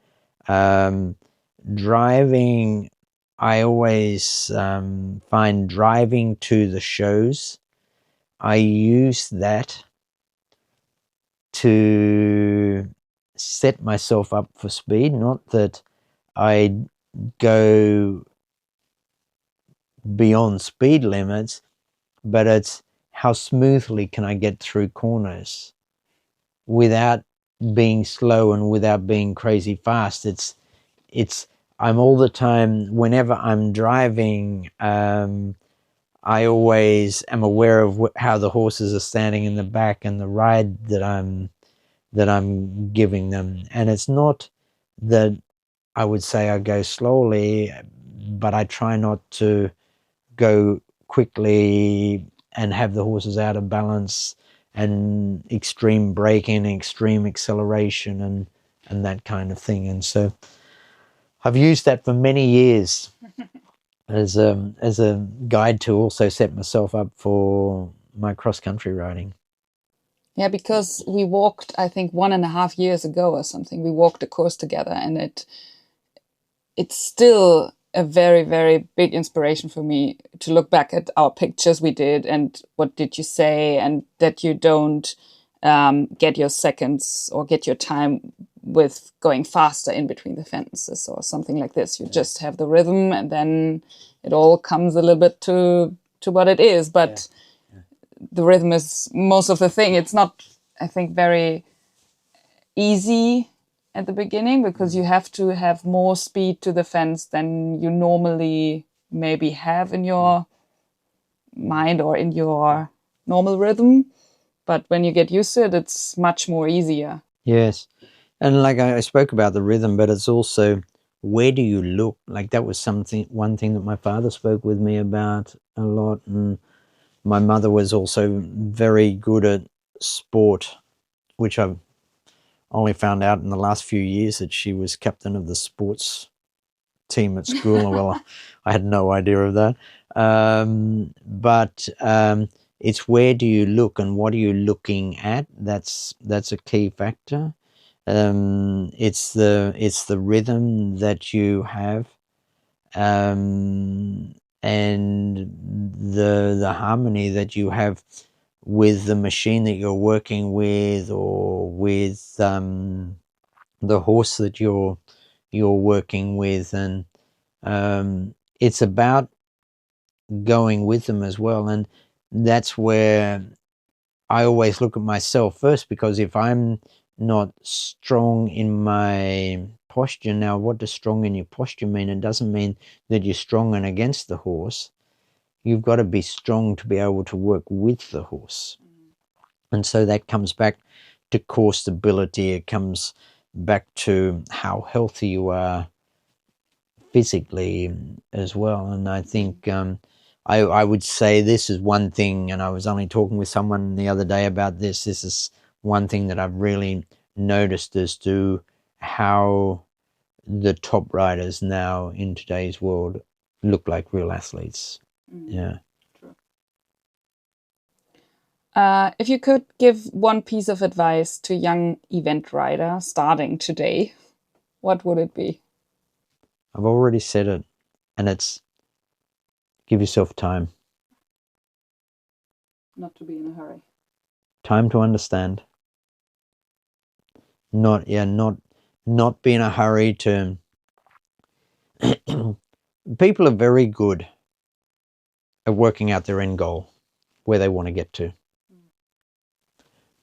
Driving, I always find driving to the shows, I use that to set myself up for speed. Not that I go beyond speed limits, but it's how smoothly can I get through corners without being slow and without being crazy fast. I'm all the time, whenever I'm driving, I always am aware of how the horses are standing in the back and the ride that I'm giving them. And it's not that I would say I go slowly, but I try not to go quickly and have the horses out of balance and extreme braking, extreme acceleration and that kind of thing. And so I've used that for many years as a guide to also set myself up for my cross-country riding. Yeah, because we walked, I think 1.5 years ago or something, we walked a course together, and it's still a very, very big inspiration for me to look back at our pictures we did and what did you say, and that you don't get your seconds or get your time with going faster in between the fences or something like this. You just have the rhythm, and then it all comes a little bit to what it is. But the rhythm is most of the thing. It's not, I think, very easy at the beginning, because you have to have more speed to the fence than you normally maybe have in your mind or in your normal rhythm. But when you get used to it, it's much more easier. Yes. And like I spoke about the rhythm, but it's also, where do you look? Like, that was one thing that my father spoke with me about a lot. And my mother was also very good at sport, which I've only found out in the last few years, that she was captain of the sports team at school. Well, I had no idea of that. But it's, where do you look and what are you looking at? That's a key factor. It's the rhythm that you have, and the harmony that you have with the machine that you're working with, or with the horse that you're working with. And it's about going with them as well. And that's where I always look at myself first, because if I'm not strong in my posture, now what does strong in your posture mean? It doesn't mean that you're strong and against the horse. You've got to be strong to be able to work with the horse. And so that comes back to core stability. It comes back to how healthy you are physically as well. And I think I would say this is one thing, and I was only talking with someone the other day about this. This is one thing that I've really noticed as to how the top riders now in today's world look like real athletes. Yeah. True. If you could give one piece of advice to a young event rider starting today, what would it be? I've already said it, and it's, give yourself time. Not to be in a hurry. Time to understand. Not be in a hurry to. People are very good at working out their end goal, where they want to get to.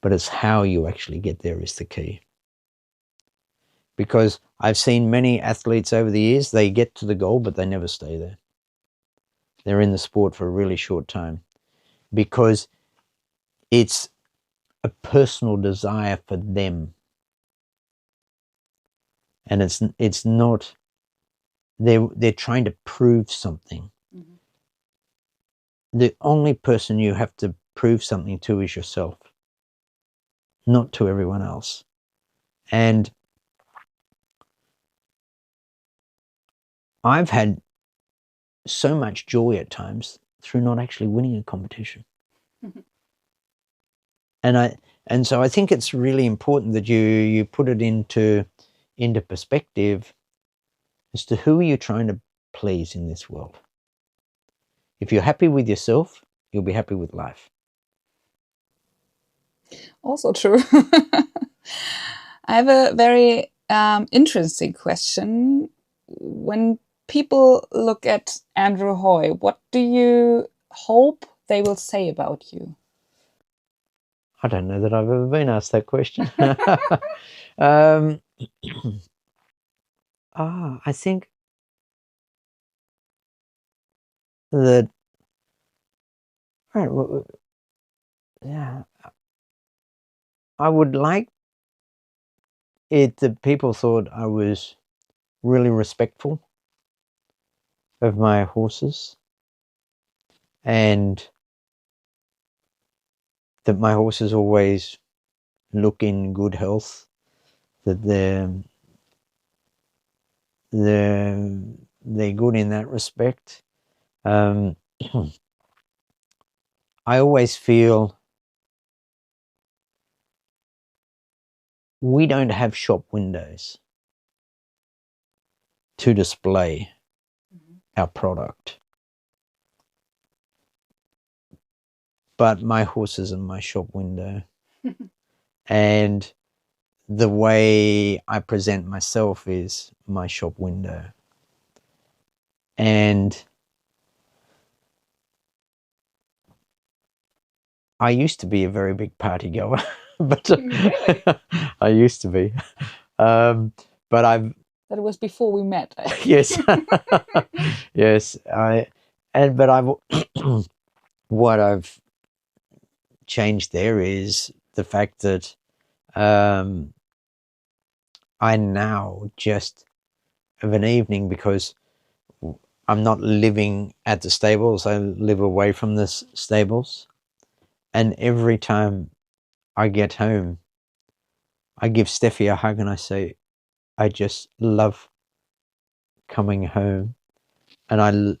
But it's how you actually get there is the key. Because I've seen many athletes over the years, they get to the goal, but they never stay there. they're in the sport for a really short time, because it's a personal desire for them. And it's not, they're trying to prove something. Mm-hmm. The only person you have to prove something to is yourself, not to everyone else. And I've had so much joy at times through not actually winning a competition. Mm-hmm. And so I think it's really important that you put it into perspective as to who are you trying to please in this world. If you're happy with yourself, you'll be happy with life. Also true. I have a very interesting question. When people look at Andrew Hoy, what do you hope they will say about you? I don't know that I've ever been asked that question. I think that, yeah, I would like it that people thought I was really respectful of my horses, and that my horses always look in good health, that they're good in that respect. I always feel we don't have shop windows to display our product, but my horses are my shop window. And the way I present myself is my shop window. And I used to be a very big party goer, but I used to be. But I've... That was before we met. Yes. Yes. What I've changed there is the fact that I now just of an evening, because I'm not living at the stables, I live away from the stables, and every time I get home, I give Steffi a hug and I say, I just love coming home, and I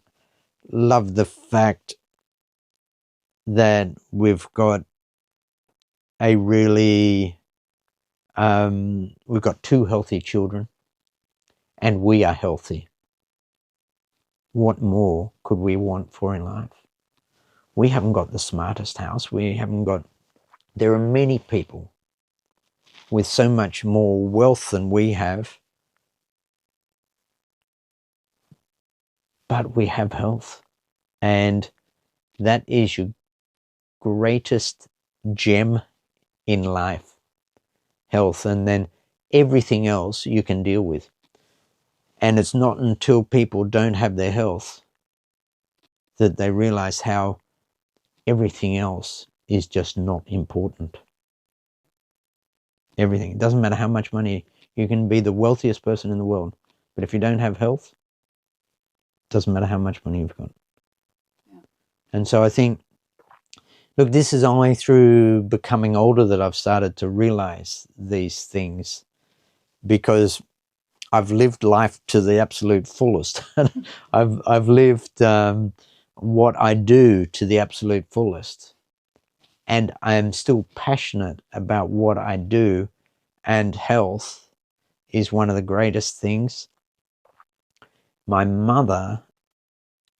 love the fact that we've got a really we've got 2 healthy children, and we are healthy. What more could we want for in life? We haven't got the smartest house. There are many people with so much more wealth than we have, but we have health. And that is your greatest gem in life, health. And then everything else you can deal with. And it's not until people don't have their health that they realize how everything else is just not important. Everything. It doesn't matter how much money. You can be the wealthiest person in the world, but if you don't have health, it doesn't matter how much money you've got. Yeah. And so I think, look, this is only through becoming older that I've started to realize these things, because I've lived life to the absolute fullest. I've lived what I do to the absolute fullest. And I am still passionate about what I do, and health is one of the greatest things. My mother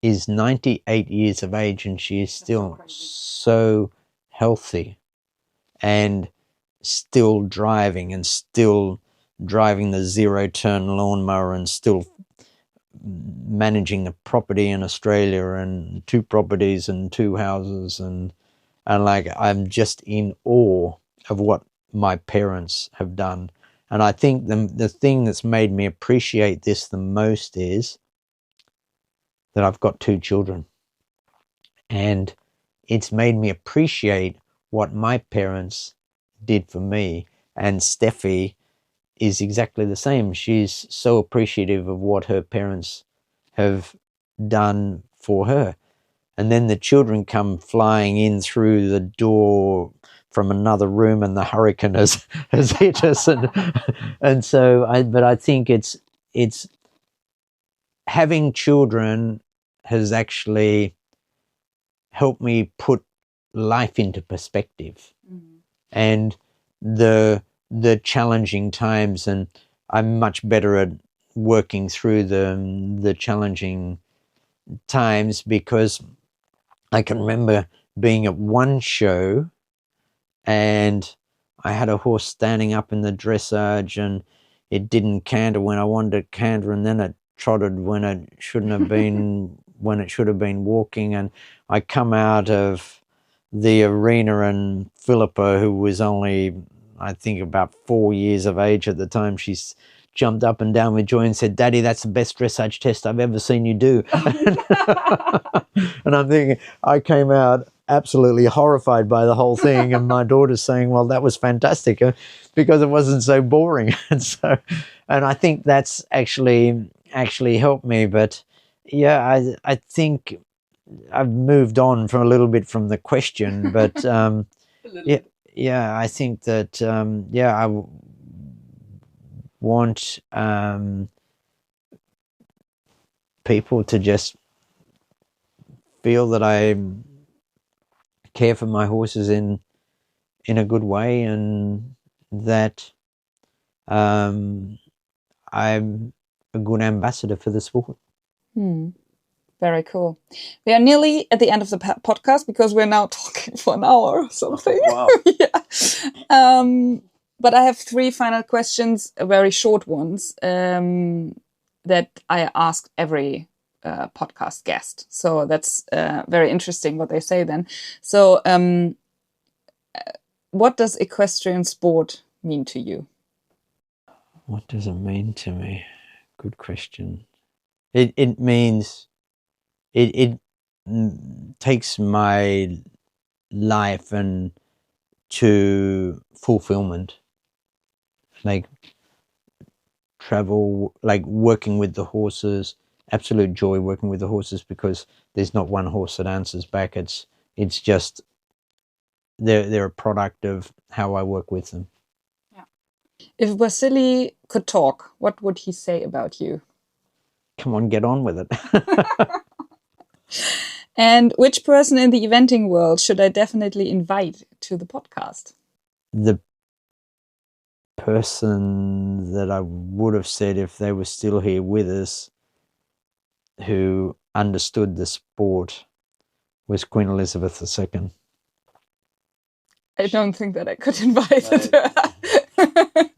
is 98 years of age, and she is still so healthy, and still driving, and still driving the 0-turn lawnmower, and still managing a property in Australia, and 2 properties and 2 houses, and like, I'm just in awe of what my parents have done. And I think the thing that's made me appreciate this the most is that I've got 2 children. And it's made me appreciate what my parents did for me. And Steffi is exactly the same. She's so appreciative of what her parents have done for her. And then the children come flying in through the door from another room and the hurricane has hit us. And so, I think it's having children has actually helped me put life into perspective. Mm-hmm. And the challenging times, and I'm much better at working through the challenging times, because I can remember being at one show and I had a horse standing up in the dressage and it didn't canter when I wanted to canter, and then it trotted when it shouldn't have been, when it should have been walking. And I come out of the arena and Philippa, who was only, I think, about 4 years of age at the time, she's jumped up and down with joy and said, "Daddy, that's the best dressage test I've ever seen you do." And I'm thinking, I came out absolutely horrified by the whole thing, and my daughter's saying, "Well, that was fantastic," because it wasn't so boring. And I think that's actually helped me. But yeah, I think I've moved on from a little bit from the question, but yeah, I think that I want people to just feel that I care for my horses in a good way, and that I'm a good ambassador for the sport. Very cool. We are nearly at the end of the podcast, because we're now talking for an hour or something. Wow. Yeah. But I have 3 final questions, very short ones, that I asked every podcast guest. So that's very interesting what they say then. So what does equestrian sport mean to you? What does it mean to me? Good question. It means it takes my life and to fulfillment, like travel, like working with the horses, absolute joy working with the horses, because there's not one horse that answers back. It's just they're a product of how I work with them. Yeah. If Vassily could talk, what would he say about you? Come on, get on with it. And which person in the eventing world should I definitely invite to the podcast? The person that I would have said, if they were still here with us, who understood the sport, was Queen Elizabeth II. I don't think that I could invite her.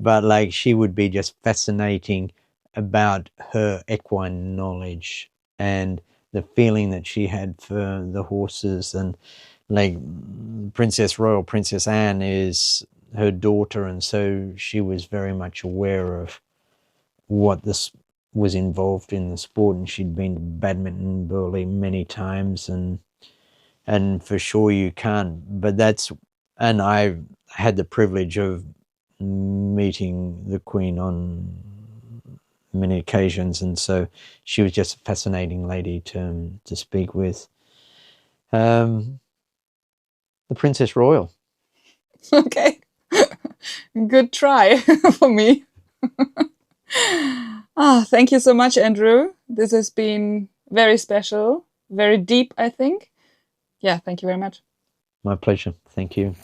But like, she would be just fascinating about her equine knowledge and the feeling that she had for the horses. And like Princess Anne is her daughter, and so she was very much aware of what this was involved in the sport, and she'd been to badminton Burley many times, and for sure you can't, but that's, and I had the privilege of meeting the Queen on many occasions, and so she was just a fascinating lady to speak with. The Princess Royal. Okay. Good try for me. Thank you so much, Andrew. This has been very special, very deep, I think. Yeah, thank you very much. My pleasure. Thank you.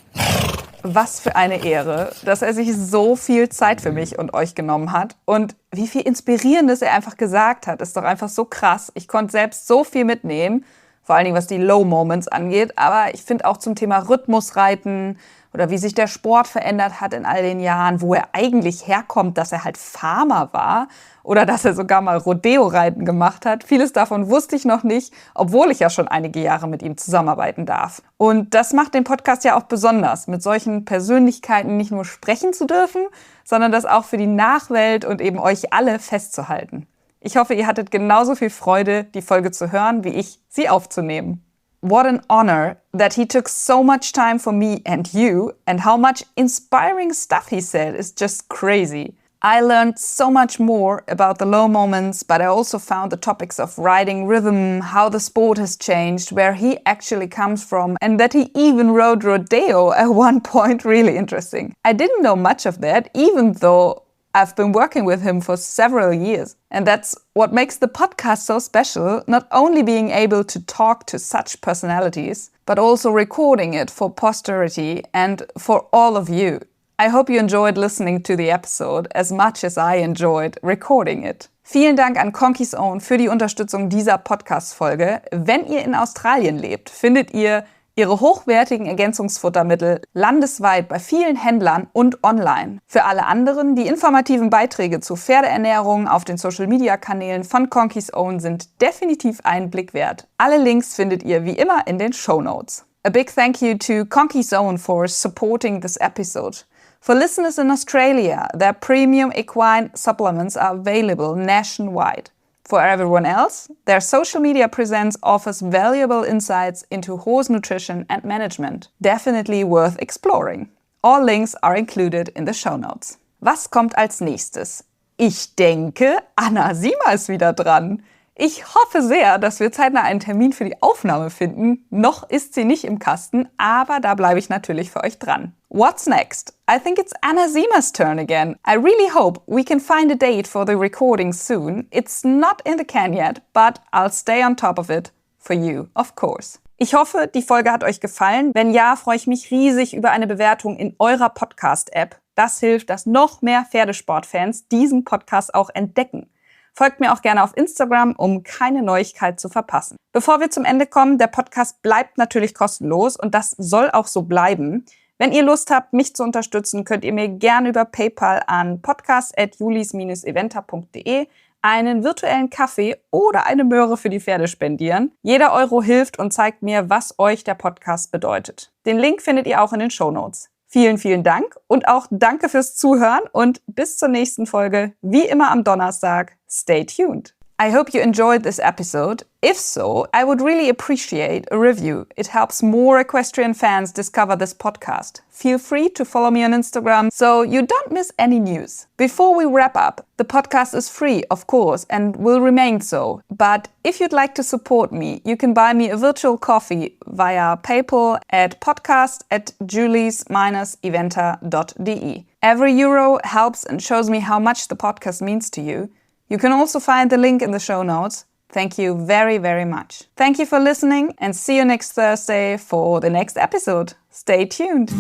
Was für eine Ehre, dass er sich so viel Zeit für mich und euch genommen hat. Und wie viel Inspirierendes er einfach gesagt hat, ist doch einfach so krass. Ich konnte selbst so viel mitnehmen, vor allen Dingen was die Low Moments angeht. Aber ich finde auch zum Thema Rhythmusreiten oder wie sich der Sport verändert hat in all den Jahren, wo er eigentlich herkommt, dass er halt Farmer war oder dass er sogar mal Rodeo-Reiten gemacht hat. Vieles davon wusste ich noch nicht, obwohl ich ja schon einige Jahre mit ihm zusammenarbeiten darf. Und das macht den Podcast ja auch besonders, mit solchen Persönlichkeiten nicht nur sprechen zu dürfen, sondern das auch für die Nachwelt und eben euch alle festzuhalten. Ich hoffe, ihr hattet genauso viel Freude, die Folge zu hören, wie ich, sie aufzunehmen. what an honor that he took so much time for me and you, and how much inspiring stuff he said is just crazy. I learned so much more about the low moments, but I also found the topics of riding rhythm, how the sport has changed, where he actually comes from, and that he even rode rodeo at one point really interesting. I didn't know much of that, even though I've been working with him for several years. And that's what makes the podcast so special, not only being able to talk to such personalities, but also recording it for posterity and for all of you. I hope you enjoyed listening to the episode as much as I enjoyed recording it. Vielen Dank an Kohnke's Own für die Unterstützung dieser Podcast-Folge. Wenn ihr in Australien lebt, findet ihr ihre hochwertigen Ergänzungsfuttermittel landesweit bei vielen Händlern und online. Für alle anderen, die informativen Beiträge zu Pferdeernährung auf den Social-Media-Kanälen von Kohnke's Own sind definitiv einen Blick wert. Alle Links findet ihr wie immer in den Shownotes. A big thank you to Kohnke's Own for supporting this episode. For listeners in Australia, their premium equine supplements are available nationwide. For everyone else, their social media presence offers valuable insights into horse nutrition and management. Definitely worth exploring. All links are included in the show notes. Was kommt als nächstes? Ich denke, Anna Sima ist wieder dran. Ich hoffe sehr, dass wir zeitnah einen Termin für die Aufnahme finden. Noch ist sie nicht im Kasten, aber da bleibe ich natürlich für euch dran. What's next? I think it's Anna Sima's turn again. I really hope we can find a date for the recording soon. It's not in the can yet, but I'll stay on top of it. For you, of course. Ich hoffe, die Folge hat euch gefallen. Wenn ja, freue ich mich riesig über eine Bewertung in eurer Podcast-App. Das hilft, dass noch mehr Pferdesportfans diesen Podcast auch entdecken. Folgt mir auch gerne auf Instagram, um keine Neuigkeit zu verpassen. Bevor wir zum Ende kommen, der Podcast bleibt natürlich kostenlos und das soll auch so bleiben. Wenn ihr Lust habt, mich zu unterstützen, könnt ihr mir gerne über PayPal an podcast@julis-eventer.de einen virtuellen Kaffee oder eine Möhre für die Pferde spendieren. Jeder Euro hilft und zeigt mir, was euch der Podcast bedeutet. Den Link findet ihr auch in den Shownotes. Vielen, vielen Dank und auch danke fürs Zuhören und bis zur nächsten Folge. Wie immer am Donnerstag. Stay tuned. I hope you enjoyed this episode. If so, I would really appreciate a review. It helps more equestrian fans discover this podcast. Feel free to follow me on Instagram so you don't miss any news. Before we wrap up, the podcast is free, of course, and will remain so. But if you'd like to support me, you can buy me a virtual coffee via PayPal at podcast@julis-eventer.de. Every euro helps and shows me how much the podcast means to you. You can also find the link in the show notes. Thank you very, very much. Thank you for listening and see you next Thursday for the next episode. Stay tuned.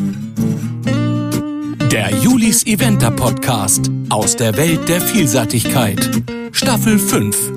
Der Julis Eventer Podcast aus der Welt der Vielseitigkeit. Staffel 5.